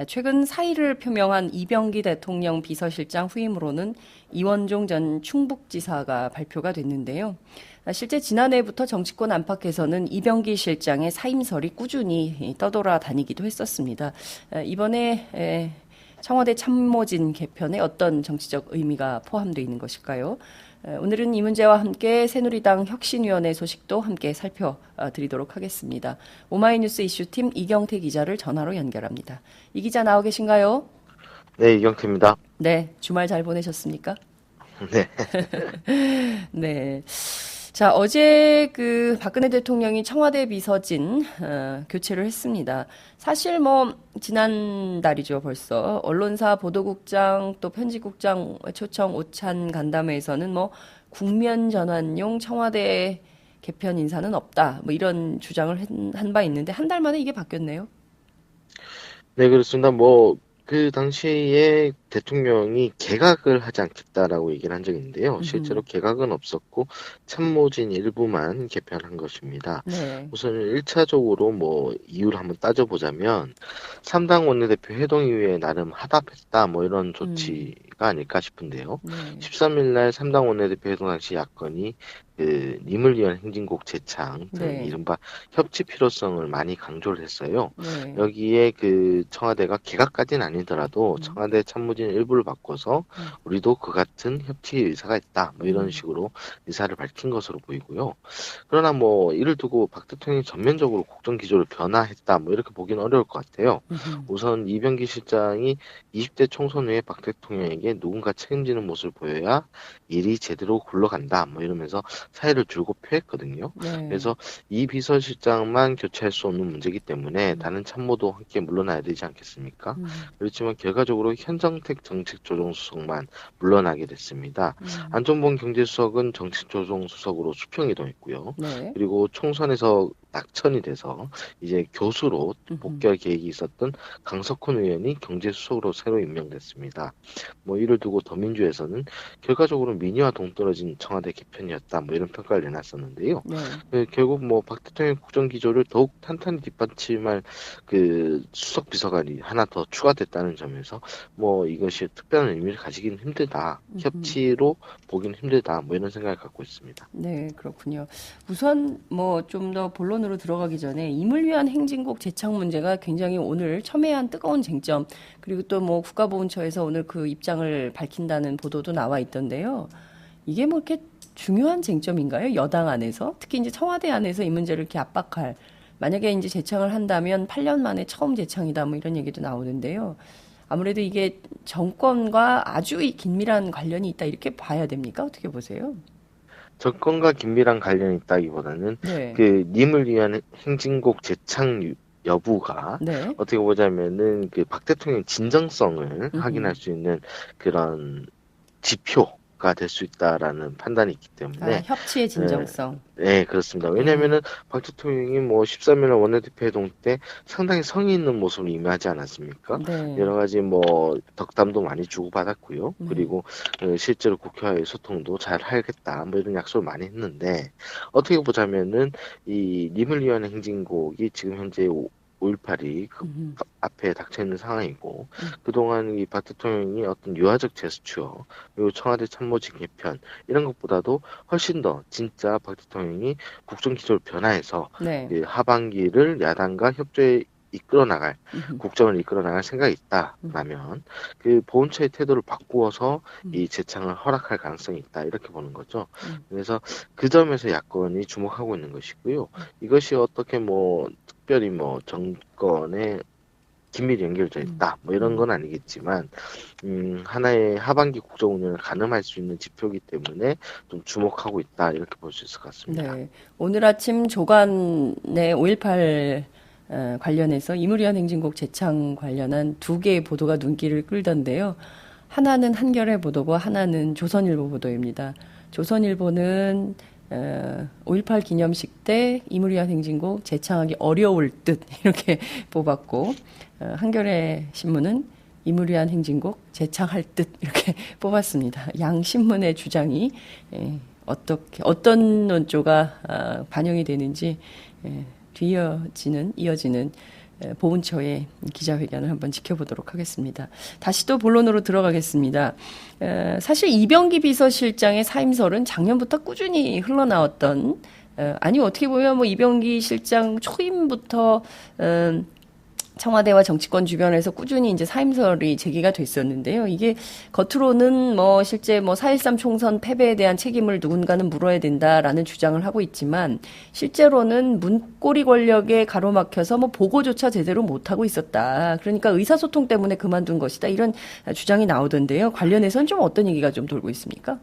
최근 사의를 표명한 이병기 대통령 비서실장 후임으로는 이원종 전 충북지사가 발표가 됐는데요. 실제 지난해부터 정치권 안팎에서는 이병기 실장의 사임설이 꾸준히 떠돌아다니기도 했었습니다. 이번에 청와대 참모진 개편에 어떤 정치적 의미가 포함되어 있는 것일까요? 오늘은 이 문제와 함께 새누리당 혁신위원회 소식도 함께 살펴드리도록 하겠습니다. 오마이뉴스 이슈팀 이경태 기자를 전화로 연결합니다. 이 기자 나와 계신가요? 네, 이경태입니다. 네, 주말 잘 보내셨습니까? 네. 네. 자, 어제 박근혜 대통령이 청와대 비서진 교체를 했습니다. 사실 지난달이죠, 벌써. 언론사 보도국장 또 편집국장 초청 오찬 간담회에서는 국면 전환용 청와대 개편 인사는 없다. 이런 주장을 한 바 있는데 한 달 만에 이게 바뀌었네요. 네, 그렇습니다. 그 당시에 대통령이 개각을 하지 않겠다라고 얘기를 한 적이 있는데요. 실제로 개각은 없었고 참모진 일부만 개편한 것입니다. 네. 우선 1차적으로 이유를 한번 따져보자면 3당 원내대표 회동 이후에 나름 하답했다 이런 조치가 아닐까 싶은데요. 네. 13일 날 3당 원내대표 회동 당시 야권이 님을 위한 행진곡 재창, 네. 이른바 협치 필요성을 많이 강조를 했어요. 네. 여기에 청와대가 개각까지는 아니더라도 청와대 참모진 일부를 바꿔서 우리도 그 같은 협치 의사가 있다. 이런 식으로 의사를 밝힌 것으로 보이고요. 그러나 이를 두고 박 대통령이 전면적으로 국정 기조를 변화했다. 이렇게 보기는 어려울 것 같아요. 우선 이병기 실장이 20대 총선 후에 박 대통령에게 누군가 책임지는 모습을 보여야 일이 제대로 굴러간다. 이러면서 사의를 줄곧 표했거든요. 네. 그래서 이 비서실장만 교체할 수 없는 문제이기 때문에 다른 참모도 함께 물러나야 되지 않겠습니까? 그렇지만 결과적으로 현정택 정책조정수석만 물러나게 됐습니다. 안종범 경제수석은 정책조정수석으로 수평 이동했고요. 네. 그리고 총선에서 낙천이 돼서 이제 교수로 복귀할 계획이 있었던 강석훈 의원이 경제수석으로 새로 임명됐습니다. 이를 두고 더민주에서는 결과적으로 민의와 동떨어진 청와대 개편이었다. 이런 평가를 내놨었는데요. 네. 결국 박 대통령 국정 기조를 더욱 탄탄히 뒷받침할 수석 비서관이 하나 더 추가됐다는 점에서 이것이 특별한 의미를 가지기는 힘들다. 협치로 보기는 힘들다. 이런 생각을 갖고 있습니다. 네, 그렇군요. 우선 좀 더 본론으로 본론으로 들어가기 전에 임을 위한 행진곡 제창 문제가 굉장히 오늘 첨예한 뜨거운 쟁점, 그리고 또 뭐 국가보훈처에서 오늘 그 입장을 밝힌다는 보도도 나와 있던데요. 이게 뭐 이렇게 중요한 쟁점인가요? 여당 안에서? 특히 이제 청와대 안에서 이 문제를 이렇게 압박할, 만약에 이제 제창을 한다면 8년 만에 처음 제창이다 뭐 이런 얘기도 나오는데요. 아무래도 이게 정권과 아주 긴밀한 관련이 있다 이렇게 봐야 됩니까? 어떻게 보세요? 정권과 긴밀한 관련이 있다기보다는 네. 그 님을 위한 행진곡 재창 여부가 네. 어떻게 보자면은 그 박 대통령의 진정성을 음흠. 확인할 수 있는 그런 지표가 될 수 있다라는 판단이 있기 아, 때문에 협치의 진정성. 네, 그렇습니다. 왜냐면은 박 대통령이 뭐 13일 원내대표 회동 때 상당히 성의 있는 모습을 임하지 않았습니까? 네. 여러 가지 뭐 덕담도 많이 주고받았고요. 네. 그리고 실제로 국회와의 소통도 잘 하겠다 뭐 이런 약속을 많이 했는데 어떻게 보자면은 이 님을 위한 행진곡이 지금 현재 5.18이 그 음흠. 앞에 닥쳐 있는 상황이고 그동안 이 박 대통령이 어떤 유화적 제스처 그리고 청와대 참모진 개편 이런 것보다도 훨씬 더 진짜 박 대통령이 국정 기조를 변화해서 네. 이 하반기를 야당과 협조에 이끌어 나갈 음흠. 국정을 이끌어 나갈 생각이 있다라면 그 보훈처의 태도를 바꾸어서 이 재창을 허락할 가능성이 있다 이렇게 보는 거죠. 그래서 그 점에서 야권이 주목하고 있는 것이고요. 이것이 어떻게 뭐 특별히 뭐 정권에 긴밀히 연결되어 있다 뭐 이런 건 아니겠지만 하나의 하반기 국정 운영을 가늠할 수 있는 지표이기 때문에 좀 주목하고 있다 이렇게 볼 수 있을 것 같습니다. 네. 오늘 아침 조간의 5.18 관련해서 임을 위한 행진곡 재창 관련한 두 개의 보도가 눈길을 끌던데요. 하나는 한겨레 보도고 하나는 조선일보 보도입니다. 조선일보는 5.18 기념식 때 임을 위한 행진곡 재창하기 어려울 듯 이렇게 뽑았고 한겨레 신문은 임을 위한 행진곡 재창할 듯 이렇게 뽑았습니다. 양 신문의 주장이 어떤 논조가 반영이 되는지 이어지는 보훈처의 기자회견을 한번 지켜보도록 하겠습니다. 다시 또 본론으로 들어가겠습니다. 사실 이병기 비서실장의 사임설은 작년부터 꾸준히 흘러나왔던, 아니 어떻게 보면 뭐 이병기 실장 초임부터 청와대와 정치권 주변에서 꾸준히 이제 사임설이 제기가 됐었는데요. 이게 겉으로는 뭐 실제 뭐 4.13 총선 패배에 대한 책임을 누군가는 물어야 된다라는 주장을 하고 있지만 실제로는 문고리 권력에 가로막혀서 뭐 보고조차 제대로 못하고 있었다. 그러니까 의사소통 때문에 그만둔 것이다. 이런 주장이 나오던데요. 관련해서는 좀 어떤 얘기가 좀 돌고 있습니까?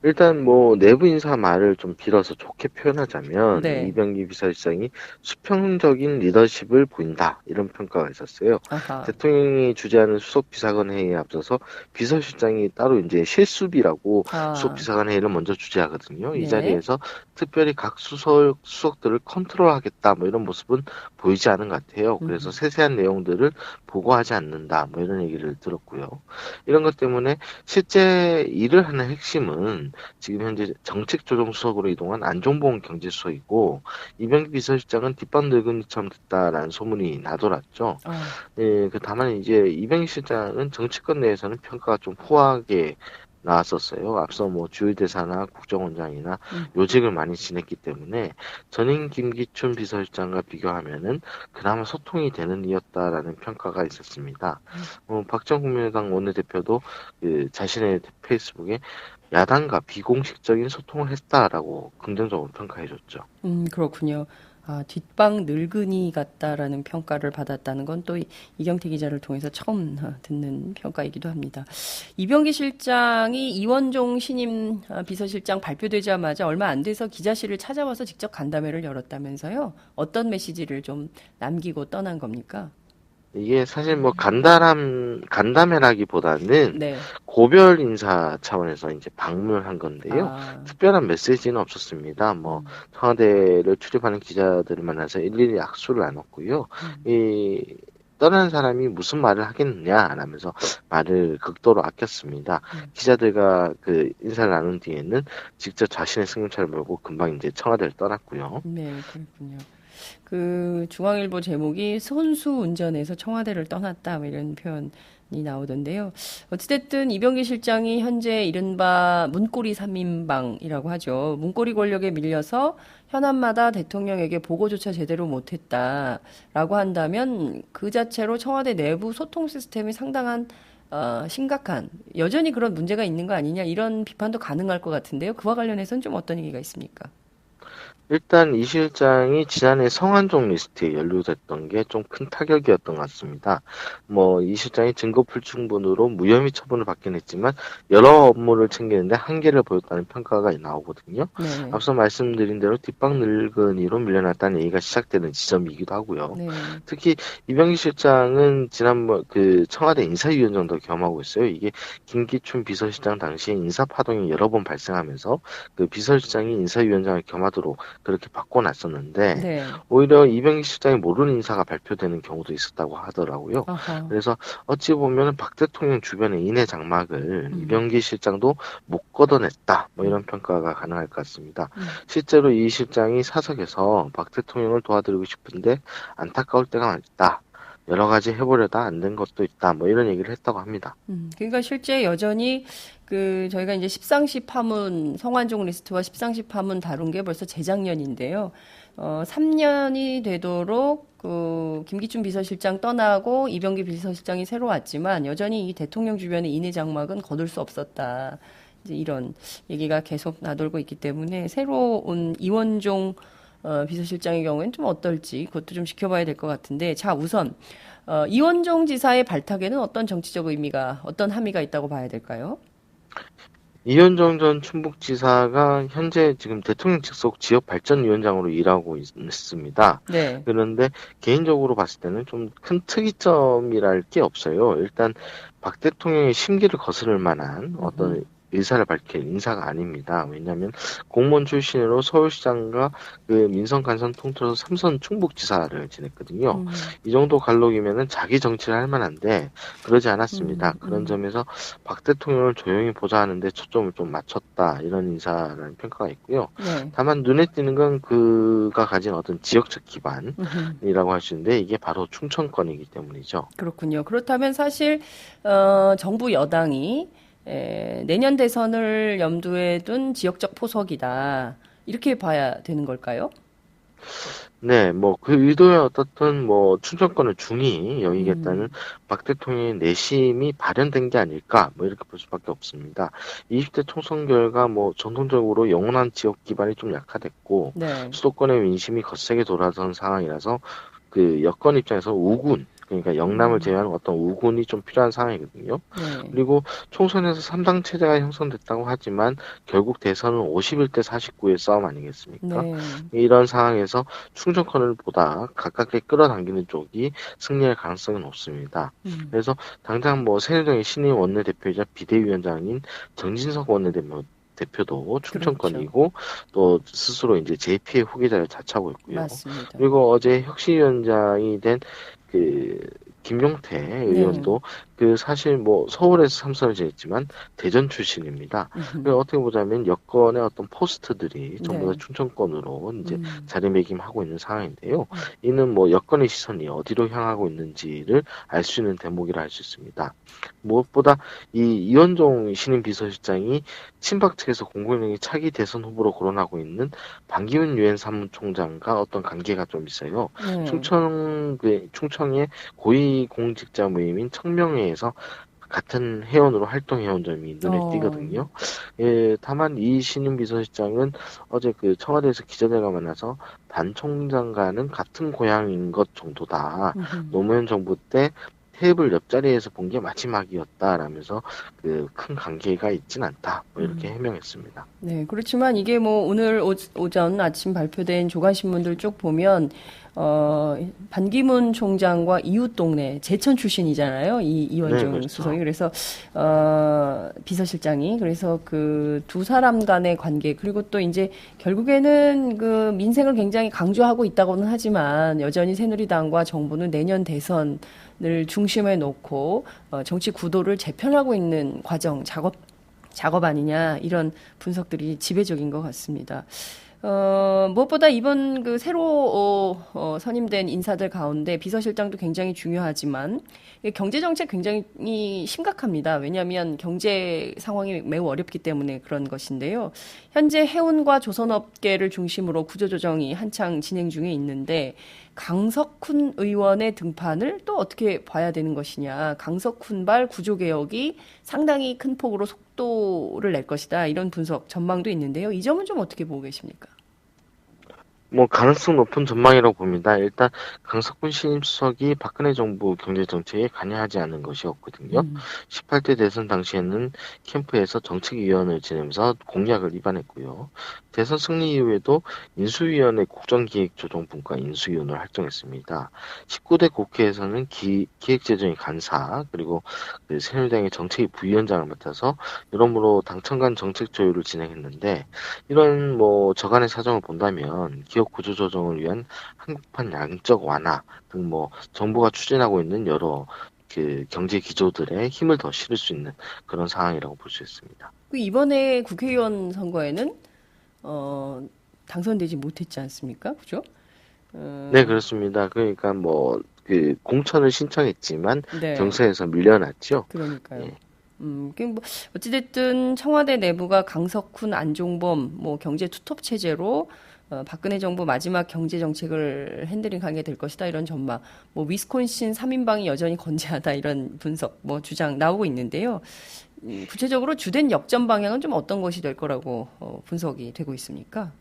일단 뭐 내부 인사 말을 좀 빌어서 좋게 표현하자면 네. 이병기 비서실장이 수평적인 리더십을 보인다 이런 평가가 있었어요. 아하. 대통령이 주재하는 수석 비서관 회의에 앞서서 비서실장이 따로 이제 실수비라고 수석 비서관 회의를 먼저 주재하거든요. 이 네. 자리에서 특별히 각 수석들을 컨트롤하겠다 뭐 이런 모습은 보이지 않은 것 같아요. 그래서 세세한 내용들을 보고하지 않는다 뭐 이런 얘기를 들었고요. 이런 것 때문에 실제 일을 하는 핵심은 지금 현재 정책조정수석으로 이동한 안종봉 경제수석이고 이병기 비서실장은 뒷방 늙은이처럼 됐다라는 소문이 나돌았죠. 예, 다만 이제 이병기 실장은 정치권 내에서는 평가가 좀 후하게 나왔었어요. 앞서 뭐 주요대사나 국정원장이나 요직을 많이 지냈기 때문에 전임 김기춘 비서실장과 비교하면은 그나마 소통이 되는 이었다라는 평가가 있었습니다. 박정 국민의당 원내대표도 그 자신의 페이스북에 야당과 비공식적인 소통을 했다라고 긍정적으로 평가해줬죠. 그렇군요. 아, 뒷방 늙은이 같다라는 평가를 받았다는 건 또 이경태 기자를 통해서 처음 듣는 평가이기도 합니다. 이병기 실장이 이원종 신임 비서실장 발표되자마자 얼마 안 돼서 기자실을 찾아와서 직접 간담회를 열었다면서요. 어떤 메시지를 좀 남기고 떠난 겁니까? 이게 사실 뭐 간담회라기보다는 네. 고별 인사 차원에서 이제 방문을 한 건데요. 아, 특별한 메시지는 없었습니다. 뭐 청와대를 출입하는 기자들을 만나서 일일이 악수를 나눴고요. 이 떠나는 사람이 무슨 말을 하겠느냐라면서 말을 극도로 아꼈습니다. 기자들과 그 인사를 나눈 뒤에는 직접 자신의 승용차를 몰고 금방 이제 청와대를 떠났고요. 네, 그렇군요. 그 중앙일보 제목이 손수 운전해서 청와대를 떠났다 뭐 이런 표현이 나오던데요. 어찌됐든 이병기 실장이 현재 이른바 문고리 3인방이라고 하죠. 문고리 권력에 밀려서 현안마다 대통령에게 보고조차 제대로 못했다라고 한다면 그 자체로 청와대 내부 소통 시스템이 상당한 심각한 여전히 그런 문제가 있는 거 아니냐 이런 비판도 가능할 것 같은데요. 그와 관련해서는 좀 어떤 얘기가 있습니까? 일단 이 실장이 지난해 성완종 리스트에 연루됐던 게 좀 큰 타격이었던 것 같습니다. 뭐 이 실장이 증거 불충분으로 무혐의 처분을 받긴 했지만 여러 업무를 챙기는데 한계를 보였다는 평가가 나오거든요. 네. 앞서 말씀드린 대로 뒷방 늙은이로 밀려났다는 얘기가 시작되는 지점이기도 하고요. 네. 특히 이병기 실장은 지난번 그 청와대 인사위원장도 겸하고 있어요. 이게 김기춘 비서실장 당시에 인사 파동이 여러 번 발생하면서 그 비서실장이 인사위원장을 겸하도록 그렇게 바꿔놨었는데 네. 오히려 이병기 실장이 모르는 인사가 발표되는 경우도 있었다고 하더라고요. 아하. 그래서 어찌 보면 박 대통령 주변의 인해 장막을 이병기 실장도 못 걷어냈다. 뭐 이런 평가가 가능할 것 같습니다. 실제로 이 실장이 사석에서 박 대통령을 도와드리고 싶은데 안타까울 때가 있다. 여러 가지 해보려다 안 된 것도 있다. 뭐 이런 얘기를 했다고 합니다. 그러니까 실제 여전히 그 저희가 이제 십상시 파문 성완종 리스트와 십상시 파문 다룬 게 벌써 재작년인데요. 3년이 되도록 그 김기춘 비서실장 떠나고 이병기 비서실장이 새로 왔지만 여전히 이 대통령 주변의 인해 장막은 거둘 수 없었다. 이제 이런 얘기가 계속 나돌고 있기 때문에 새로 온 이원종 비서실장의 경우에는 좀 어떨지 그것도 좀 지켜봐야 될 것 같은데 자 우선 이원종 지사의 발탁에는 어떤 정치적 의미가 어떤 함의가 있다고 봐야 될까요? 이현정 전 충북지사가 현재 지금 대통령 직속 지역발전위원장으로 일하고 있습니다. 네. 그런데 개인적으로 봤을 때는 좀 큰 특이점이랄 게 없어요. 일단 박 대통령의 심기를 거스를 만한 어떤 의사를 밝힐 인사가 아닙니다. 왜냐하면 공무원 출신으로 서울시장과 그 민선 간선 통틀어서 3선 충북지사를 지냈거든요. 이 정도 갈록이면은 자기 정치를 할 만한데 그러지 않았습니다. 그런 점에서 박 대통령을 조용히 보자 하는데 초점을 좀 맞췄다 이런 인사라는 평가가 있고요. 네. 다만 눈에 띄는 건 그가 가진 어떤 지역적 기반이라고 할 수 있는데 이게 바로 충청권이기 때문이죠. 그렇군요. 그렇다면 사실 정부 여당이 내년 대선을 염두에 둔 지역적 포석이다. 이렇게 봐야 되는 걸까요? 네, 뭐 그 의도에 어떻든 뭐 충청권을 중히 여기겠다는 박 대통령의 내심이 발현된 게 아닐까 뭐 이렇게 볼 수밖에 없습니다. 20대 총선 결과 뭐 전통적으로 영원한 지역 기반이 좀 약화됐고 네. 수도권의 민심이 거세게 돌아선 상황이라서 그 여권 입장에서 우군 그러니까 영남을 제외하는 어떤 우군이 좀 필요한 상황이거든요. 네. 그리고 총선에서 3당 체제가 형성됐다고 하지만 결국 대선은 51대 49의 싸움 아니겠습니까? 네. 이런 상황에서 충청권을 보다 가깝게 끌어당기는 쪽이 승리할 가능성이 높습니다. 그래서 당장 뭐 새누리당의 신임 원내대표이자 비대위원장인 정진석 원내대표도 충청권이고 또 스스로 이제 JP의 후계자를 자처하고 있고요. 맞습니다. 그리고 어제 혁신위원장이 된 그 김용태 의원도 그 사실 뭐 서울에서 3선을 지냈지만 대전 출신입니다. 그래서 어떻게 보자면 여권의 어떤 포스트들이 전부 다 네. 충청권으로 이제 자리매김하고 있는 상황인데요. 이는 뭐 여권의 시선이 어디로 향하고 있는지를 알 수 있는 대목이라 할 수 있습니다. 무엇보다 이 이원종 신임 비서실장이 친박 측에서 공공연히 차기 대선 후보로 거론하고 있는 반기문 유엔 사무총장과 어떤 관계가 좀 있어요. 네. 충청의 고위공직자 모임인 청명회에서 같은 회원으로 활동해온 점이 눈에 띄거든요. 예, 다만 이 신임 비서실장은 어제 그 청와대에서 기자들과 만나서 반 총장과는 같은 고향인 것 정도다. 노무현 정부 때 테이블 옆자리에서 본 게 마지막이었다라면서 그 큰 관계가 있진 않다. 뭐 이렇게 해명했습니다. 네, 그렇지만 이게 뭐 오늘 오전 아침 발표된 조간신문들 쭉 보면 반기문 총장과 이웃 동네 제천 출신이잖아요. 이원종 네, 그렇죠. 수석이. 그래서 비서실장이 그래서 그 두 사람 간의 관계 그리고 또 이제 결국에는 그 민생을 굉장히 강조하고 있다고는 하지만 여전히 새누리당과 정부는 내년 대선을 중심에 놓고 정치 구도를 재편하고 있는 과정 작업 아니냐 이런 분석들이 지배적인 것 같습니다. 무엇보다 이번 그 새로 선임된 인사들 가운데 비서실장도 굉장히 중요하지만 경제 정책 굉장히 심각합니다. 왜냐하면 경제 상황이 매우 어렵기 때문에 그런 것인데요. 현재 해운과 조선업계를 중심으로 구조조정이 한창 진행 중에 있는데 강석훈 의원의 등판을 또 어떻게 봐야 되는 것이냐. 강석훈발 구조개혁이 상당히 큰 폭으로 속도를 낼 것이다. 이런 분석, 전망도 있는데요. 이 점은 좀 어떻게 보고 계십니까? 뭐 가능성 높은 전망이라고 봅니다. 일단 강석훈 신임 수석이 박근혜 정부 경제 정책에 관여하지 않은 것이었거든요. 18대 대선 당시에는 캠프에서 정책위원을 지내면서 공약을 위반했고요. 대선 승리 이후에도 인수위원회 국정기획조정분과 인수위원을 활동했습니다. 19대 국회에서는 기획재정위 간사 그리고 그 새누리당의 정책위 부위원장을 맡아서 여러모로 당청 간 정책 조율을 진행했는데 이런 뭐 저간의 사정을 본다면 기업 구조 조정을 위한 한국판 양적 완화 등 뭐 정부가 추진하고 있는 여러 그 경제 기조들에 힘을 더 실을 수 있는 그런 상황이라고 볼 수 있습니다. 이번에 국회의원 선거에는 당선되지 못했지 않습니까? 그죠? 네, 그렇습니다. 그러니까 뭐 그 공천을 신청했지만 네. 경선에서 밀려났죠. 그러니까요. 예. 뭐 어찌됐든 청와대 내부가 강석훈, 안종범, 뭐 경제 투톱 체제로 박근혜 정부 마지막 경제 정책을 핸들링하게 될 것이다 이런 전망. 뭐 위스콘신 3인방이 여전히 건재하다 이런 분석, 뭐 주장 나오고 있는데요. 구체적으로 주된 역전 방향은 좀 어떤 것이 될 거라고 분석이 되고 있습니까?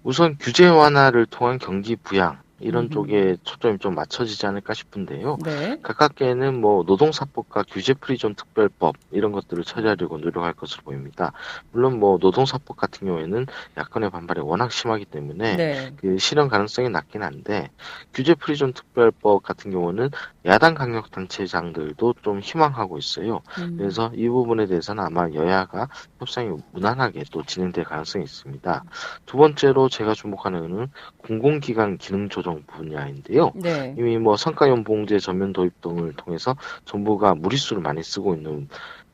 우선 규제 완화를 통한 경기 부양 이런 쪽에 초점이 좀 맞춰지지 않을까 싶은데요. 네. 가깝게는 뭐 노동사법과 규제 프리존 특별법 이런 것들을 처리하려고 노력할 것으로 보입니다. 물론 뭐 노동사법 같은 경우에는 야권의 반발이 워낙 심하기 때문에 네. 그 실현 가능성이 낮긴 한데 규제 프리존 특별법 같은 경우는 야당 강력 단체장들도 좀 희망하고 있어요. 그래서 이 부분에 대해서는 아마 여야가 협상이 무난하게 또 진행될 가능성이 있습니다. 두 번째로 제가 주목하는 것은 공공기관 기능 조정 분야인데요. 네. 이미 뭐 성과연봉제 전면 도입 등을 통해서 정부가 무리수를 많이 쓰고 있는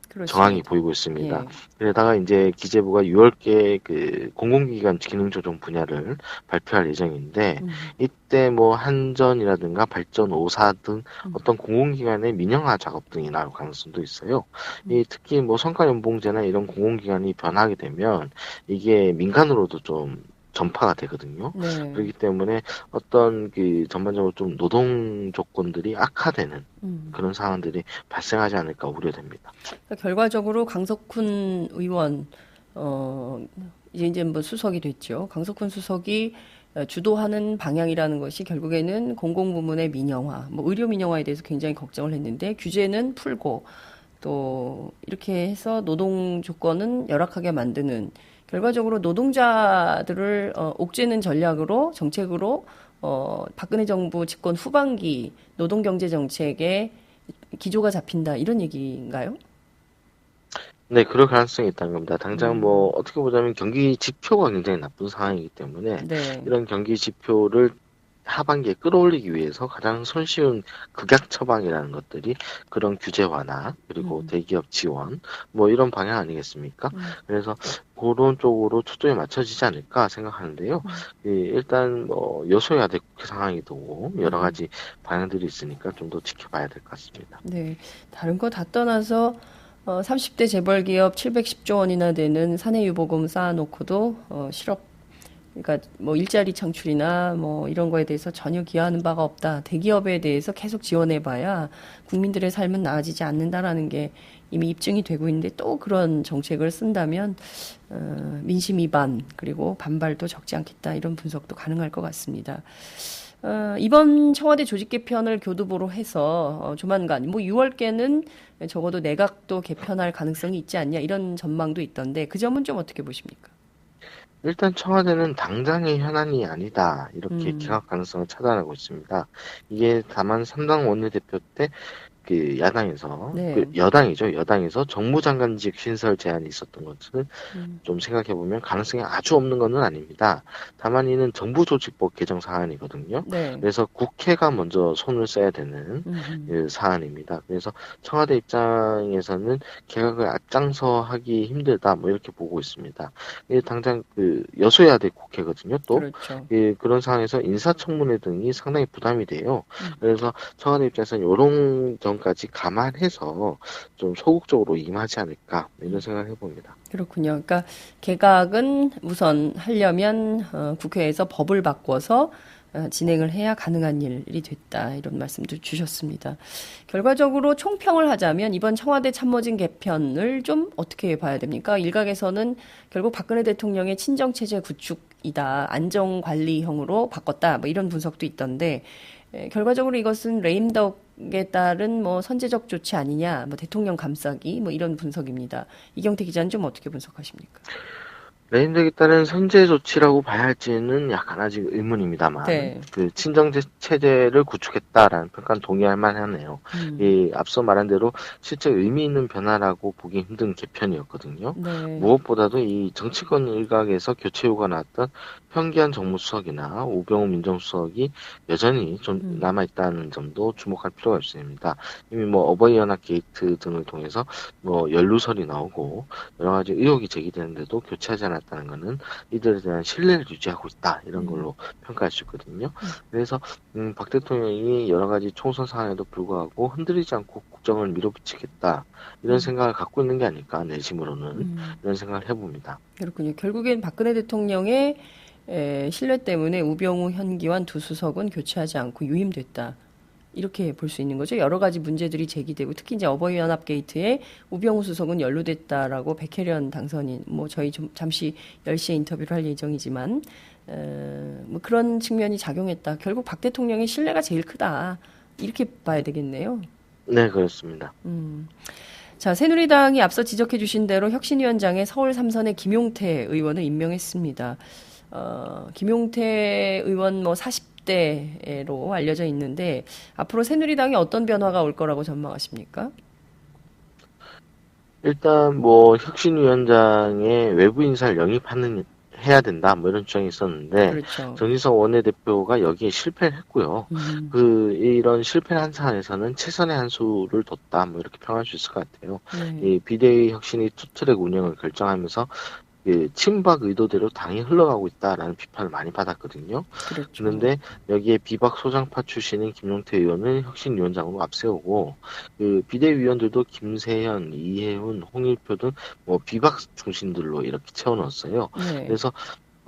그렇습니다. 정황이 보이고 있습니다. 예. 게다가 이제 기재부가 6월께 그 공공기관 기능 조정 분야를 발표할 예정인데 이때 뭐 한전이라든가 발전 5사 등 어떤 공공기관의 민영화 작업 등이 나올 가능성도 있어요. 이 특히 뭐 성과연봉제나 이런 공공기관이 변하게 되면 이게 민간으로도 좀 전파가 되거든요. 네. 그렇기 때문에 어떤 그 전반적으로 좀 노동 조건들이 악화되는 그런 상황들이 발생하지 않을까 우려됩니다. 그러니까 결과적으로 강석훈 의원 이제 뭐 수석이 됐죠. 강석훈 수석이 주도하는 방향이라는 것이 결국에는 공공부문의 민영화, 뭐 의료 민영화에 대해서 굉장히 걱정을 했는데 규제는 풀고 또 이렇게 해서 노동 조건은 열악하게 만드는 결과적으로 노동자들을 옥죄는 전략으로 정책으로 박근혜 정부 집권 후반기 노동경제 정책에 기조가 잡힌다 이런 얘기인가요? 네, 그럴 가능성이 있다는 겁니다. 당장 뭐 어떻게 보자면 경기 지표가 굉장히 나쁜 상황이기 때문에 네. 이런 경기 지표를 하반기에 끌어올리기 위해서 가장 손쉬운 극약 처방이라는 것들이 그런 규제 완화 그리고 대기업 지원 뭐 이런 방향 아니겠습니까? 그래서 그런 쪽으로 초점이 맞춰지지 않을까 생각하는데요. 일단 뭐 여소야대 국회 상황이도 여러 가지 방향들이 있으니까 좀 더 지켜봐야 될 것 같습니다. 네, 다른 거 다 떠나서 30대 재벌기업 710조 원이나 되는 사내유보금 쌓아놓고도 실업 그러니까 뭐 일자리 창출이나 뭐 이런 거에 대해서 전혀 기여하는 바가 없다. 대기업에 대해서 계속 지원해봐야 국민들의 삶은 나아지지 않는다라는 게 이미 입증이 되고 있는데 또 그런 정책을 쓴다면 민심 위반 그리고 반발도 적지 않겠다 이런 분석도 가능할 것 같습니다. 이번 청와대 조직 개편을 교두보로 해서 조만간 뭐 6월께는 적어도 내각도 개편할 가능성이 있지 않냐 이런 전망도 있던데 그 점은 좀 어떻게 보십니까? 일단 청와대는 당장의 현안이 아니다. 이렇게 기각 가능성을 차단하고 있습니다. 이게 다만 3당 원내대표 때 그 야당에서 네. 그 여당에서 정무장관직 신설 제안이 있었던 것을 음. 좀 생각해 보면 가능성이 아주 없는 것은 아닙니다. 다만 이는 정부조직법 개정 사안이거든요. 네. 그래서 국회가 먼저 손을 써야 되는 그 사안입니다. 그래서 청와대 입장에서는 개각을 앞장서 하기 힘들다 뭐 이렇게 보고 있습니다. 이게 당장 그 여소야대 국회거든요. 또 그렇죠. 예, 그런 상황에서 인사청문회 등이 상당히 부담이 돼요. 그래서 청와대 입장에서는 이런 점까지 감안해서 좀 소극적으로 임하지 않을까 이런 생각을 해봅니다. 그렇군요. 그러니까 개각은 우선 하려면 국회에서 법을 바꿔서 진행을 해야 가능한 일이 됐다. 이런 말씀도 주셨습니다. 결과적으로 총평을 하자면 이번 청와대 참모진 개편을 좀 어떻게 봐야 됩니까? 일각에서는 결국 박근혜 대통령의 친정체제 구축이다. 안정관리형으로 바꿨다. 뭐 이런 분석도 있던데 결과적으로 이것은 레임덕에 따른 뭐 선제적 조치 아니냐, 뭐 대통령 감싸기, 뭐 이런 분석입니다. 이경태 기자는 좀 어떻게 분석하십니까? 레임덕에 따른 선제 조치라고 봐야 할지는 약간 아직 의문입니다만, 네. 그 친정 체제를 구축했다라는 평가는 동의할 만하네요. 이 앞서 말한 대로 실제 의미 있는 변화라고 보기 힘든 개편이었거든요. 네. 무엇보다도 이 정치권 일각에서 교체 요구가 나왔던 현기한 정무수석이나 우병우 민정수석이 여전히 좀 남아있다는 점도 주목할 필요가 있습니다. 이미 뭐 어버이 연합 게이트 등을 통해서 뭐 연루설이 나오고 여러 가지 의혹이 제기되는데도 교체하지 않았다는 것은 이들에 대한 신뢰를 유지하고 있다 이런 걸로 평가할 수 있거든요. 그래서 박 대통령이 여러 가지 총선 상황에도 불구하고 흔들리지 않고 국정을 밀어붙이겠다 이런 생각을 갖고 있는 게 아닐까 내심으로는 이런 생각을 해봅니다. 그렇군요. 결국엔 박근혜 대통령의 신뢰 때문에 우병우, 현기환 두 수석은 교체하지 않고 유임됐다. 이렇게 볼 수 있는 거죠. 여러 가지 문제들이 제기되고 특히 이제 어버이 연합 게이트에 우병우 수석은 연루됐다라고 백혜련 당선인 뭐 저희 좀 잠시 10시에 인터뷰를 할 예정이지만 뭐 그런 측면이 작용했다. 결국 박 대통령의 신뢰가 제일 크다. 이렇게 봐야 되겠네요. 네, 그렇습니다. 자, 새누리당이 앞서 지적해 주신 대로 혁신위원장에 서울 3선의 김용태 의원을 임명했습니다. 김용태 의원 뭐 40대로 알려져 있는데 앞으로 새누리당에 어떤 변화가 올 거라고 전망하십니까? 일단 뭐 혁신위원장의 외부 인사를 해야 된다 뭐 이런 주장이 있었는데 그렇죠. 정진석 원내대표가 여기에 실패를 했고요. 이런 실패를 한 사안에서는 최선의 한 수를 뒀다 뭐 이렇게 평할 수 있을 것 같아요. 네. 이 비대위 혁신이 투트랙 운영을 결정하면서 그 친박 의도대로 당이 흘러가고 있다라는 비판을 많이 받았거든요. 그렇죠. 그런데 여기에 비박 소장파 출신인 김용태 의원을 혁신위원장으로 앞세우고 그 비대위원들도 김세현, 이해훈, 홍일표 등 뭐 비박 중심들로 이렇게 채워넣었어요. 네. 그래서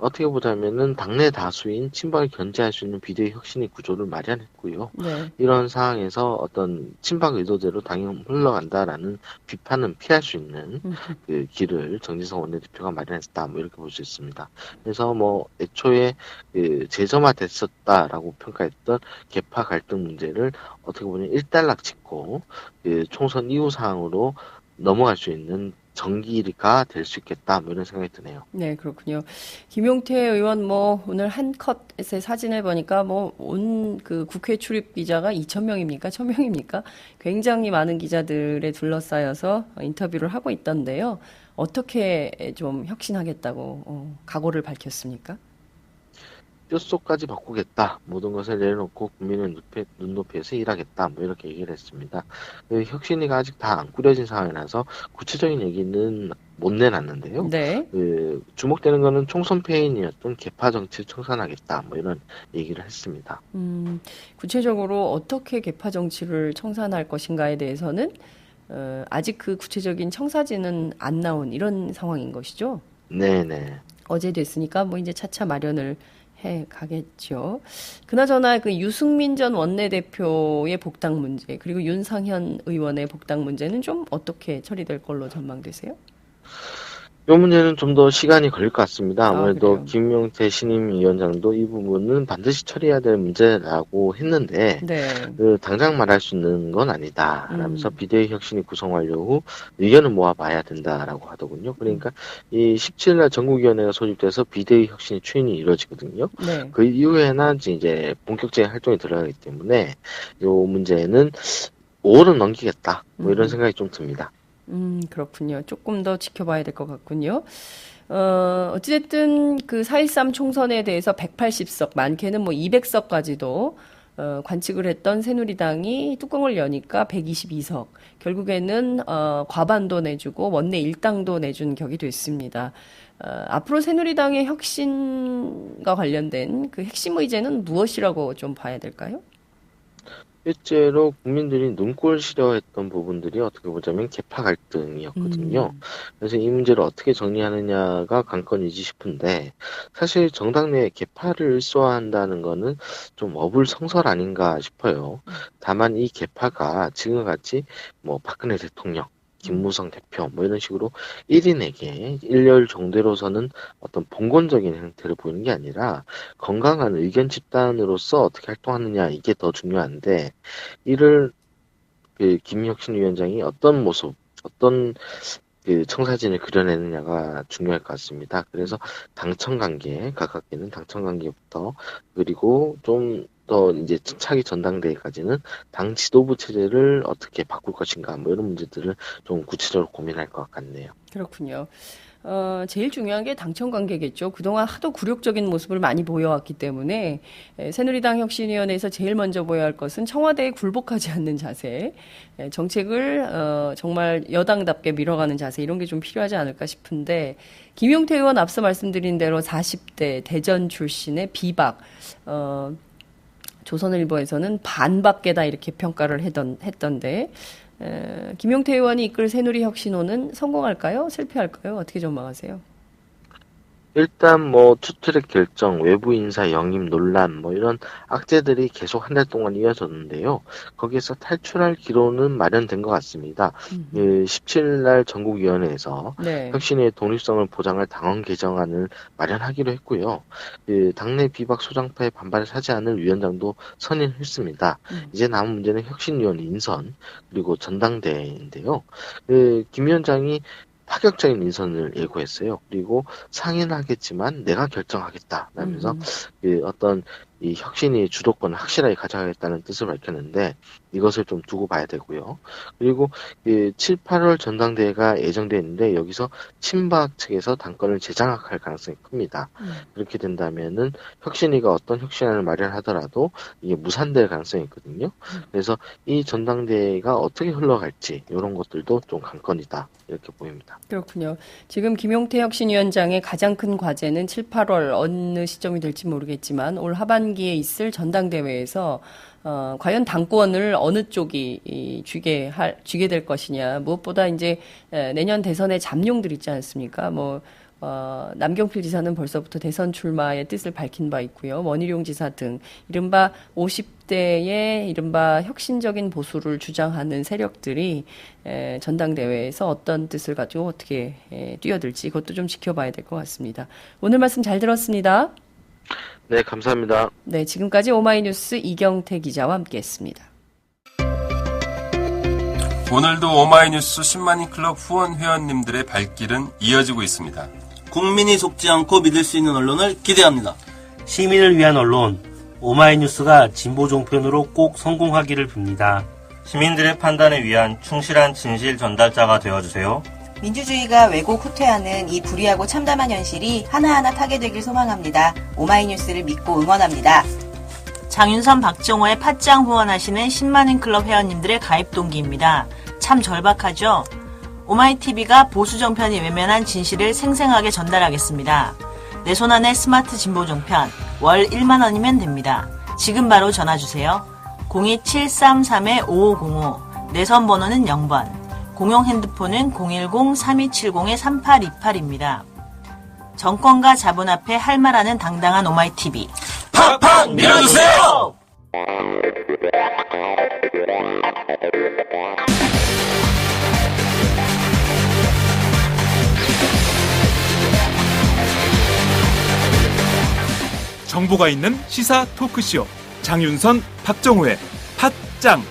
어떻게 보자면은 당내 다수인 친박을 견제할 수 있는 비대위 혁신의 구조를 마련했고요. 네. 이런 상황에서 어떤 친박 의도대로 당이 흘러간다라는 비판은 피할 수 있는 그 길을 정진석 원내대표가 마련했다. 뭐 이렇게 볼 수 있습니다. 그래서 뭐 애초에 그 재점화됐었다라고 평가했던 계파 갈등 문제를 어떻게 보면 일단락 짓고 그 총선 이후 상황으로 넘어갈 수 있는 전기가 될 수 있겠다. 뭐 이런 생각이 드네요. 네, 그렇군요. 김용태 의원 뭐 오늘 한 컷의 사진을 보니까 뭐 온 그 국회 출입 기자가 2,000명입니까? 1,000명입니까? 굉장히 많은 기자들에 둘러싸여서 인터뷰를 하고 있던데요. 어떻게 좀 혁신하겠다고 각오를 밝혔습니까? 뼛속까지 바꾸겠다. 모든 것을 내려놓고 국민의 눈높이에서 일하겠다. 뭐 이렇게 얘기를 했습니다. 혁신위가 아직 다 안 꾸려진 상황이라서 구체적인 얘기는 못 내놨는데요. 네. 주목되는 거는 총선 패인이었던 계파 정치를 청산하겠다. 뭐 이런 얘기를 했습니다. 구체적으로 어떻게 계파 정치를 청산할 것인가에 대해서는 아직 그 구체적인 청사진은 안 나온 이런 상황인 것이죠. 네네. 어제 됐으니까 뭐 이제 차차 마련을 해 가겠죠. 그나저나 그 유승민 전 원내대표의 복당 문제 그리고 윤상현 의원의 복당 문제는 좀 어떻게 처리될 걸로 전망되세요? 이 문제는 좀 더 시간이 걸릴 것 같습니다. 아무래도 그래요? 김용태 신임위원장도 이 부분은 반드시 처리해야 될 문제라고 했는데 네. 당장 말할 수 있는 건 아니다. 라면서 비대위 혁신이 구성 완료 후 의견을 모아봐야 된다라고 하더군요. 그러니까 이 17일 전국위원회가 소집돼서 비대위 혁신이 추인이 이루어지거든요. 네. 그 이후에나 이제 본격적인 활동이 들어가기 때문에 이 문제는 5월은 넘기겠다. 뭐 이런 음. 생각이 좀 듭니다. 그렇군요. 조금 더 지켜봐야 될 것 같군요. 어찌됐든 그 4.13 총선에 대해서 180석, 많게는 뭐 200석까지도 관측을 했던 새누리당이 뚜껑을 여니까 122석. 결국에는 과반도 내주고 원내 일당도 내준 격이 됐습니다. 앞으로 새누리당의 혁신과 관련된 그 핵심 의제는 무엇이라고 좀 봐야 될까요? 실제로 국민들이 눈꼴 싫어했던 부분들이 어떻게 보자면 계파 갈등이었거든요. 그래서 이 문제를 어떻게 정리하느냐가 관건이지 싶은데, 사실 정당 내 계파를 일소화한다는 거는 좀 어불성설 아닌가 싶어요. 다만 이 계파가 지금같이 뭐 박근혜 대통령, 김무성 대표 뭐 이런 식으로 1인에게 일렬 정도로서는 어떤 봉건적인 형태를 보이는 게 아니라 건강한 의견 집단으로서 어떻게 활동하느냐, 이게 더 중요한데, 이를 그 김혁신 위원장이 어떤 모습, 어떤 그 청사진을 그려내느냐가 중요할 것 같습니다. 그래서 당청 관계, 가깝게는 당청 관계부터, 그리고 좀 더 이제 차기 전당대회까지는 당 지도부 체제를 어떻게 바꿀 것인가, 뭐 이런 문제들을 좀 구체적으로 고민할 것 같네요. 그렇군요. 제일 중요한 게 당청 관계겠죠. 그동안 하도 굴욕적인 모습을 많이 보여왔기 때문에 새누리당 혁신위원회에서 제일 먼저 보여야 할 것은 청와대에 굴복하지 않는 자세, 정책을 정말 여당답게 밀어가는 자세, 이런 게 좀 필요하지 않을까 싶은데, 김용태 의원 앞서 말씀드린 대로 40대 대전 출신의 비박, 조선일보에서는 반박계다 이렇게 평가를 했던데, 김용태 의원이 이끌 새누리 혁신호는 성공할까요? 실패할까요? 어떻게 전망하세요? 일단 뭐 투트랙 결정, 외부 인사 영입 논란, 뭐 이런 악재들이 계속 한 달 동안 이어졌는데요. 거기에서 탈출할 기로는 마련된 것 같습니다. 17일 날 전국위원회에서 네. 혁신의 독립성을 보장할 당원 개정안을 마련하기로 했고요. 그 당내 비박 소장파의 반발을 사지 않을 위원장도 선임했습니다. 이제 남은 문제는 혁신위원 인선, 그리고 전당대회인데요. 김 위원장이 파격적인 인선을 예고했어요. 그리고 상의는 하겠지만 내가 결정하겠다 라면서 그 어떤 이 혁신이 주도권을 확실하게 가져가겠다는 뜻을 밝혔는데, 이것을 좀 두고 봐야 되고요. 그리고 그 7, 8월 전당대회가 예정되어 있는데, 여기서 친박 측에서 당권을 재장악할 가능성이 큽니다. 그렇게 된다면은 혁신이가 어떤 혁신안을 마련하더라도 이게 무산될 가능성이 있거든요. 그래서 이 전당대회가 어떻게 흘러갈지 이런 것들도 좀 관건이다, 이렇게 보입니다. 그렇군요. 지금 김용태 혁신위원장의 가장 큰 과제는 7, 8월 어느 시점이 될지 모르겠지만 올 하반기에 있을 전당대회에서 과연 당권을 어느 쪽이 쥐게 될 것이냐. 무엇보다 이제 내년 대선의 잠룡들 있지 않습니까? 남경필 지사는 벌써부터 대선 출마의 뜻을 밝힌 바 있고요. 원희룡 지사 등 이른바 50대의 이른바 혁신적인 보수를 주장하는 세력들이 전당대회에서 어떤 뜻을 가지고 어떻게 뛰어들지, 이것도 좀 지켜봐야 될 것 같습니다. 오늘 말씀 잘 들었습니다. 네, 감사합니다. 네, 지금까지 오마이뉴스 이경태 기자와 함께했습니다. 오늘도 오마이뉴스 10만인 클럽 후원 회원님들의 발길은 이어지고 있습니다. 국민이 속지 않고 믿을 수 있는 언론을 기대합니다. 시민을 위한 언론, 오마이뉴스가 진보 종편으로 꼭 성공하기를 빕니다. 시민들의 판단에 위한 충실한 진실 전달자가 되어주세요. 민주주의가 왜곡 후퇴하는 이 불의하고 참담한 현실이 하나하나 타개되길 소망합니다. 오마이뉴스를 믿고 응원합니다. 장윤선, 박정호의 팟짱 후원하시는 10만인 클럽 회원님들의 가입 동기입니다. 참 절박하죠? 오마이TV가 보수 정편이 외면한 진실을 생생하게 전달하겠습니다. 내 손안의 스마트 진보 종편, 월 1만 원이면 됩니다. 지금 바로 전화주세요. 02733-5505, 내선 번호는 0번. 공용 핸드폰은 010-3270-3828입니다. 정권과 자본 앞에 할 말하는 당당한 오마이TV. 팍팍 밀어주세요! 정보가 있는 시사 토크쇼 장윤선, 박정호의 팟짱.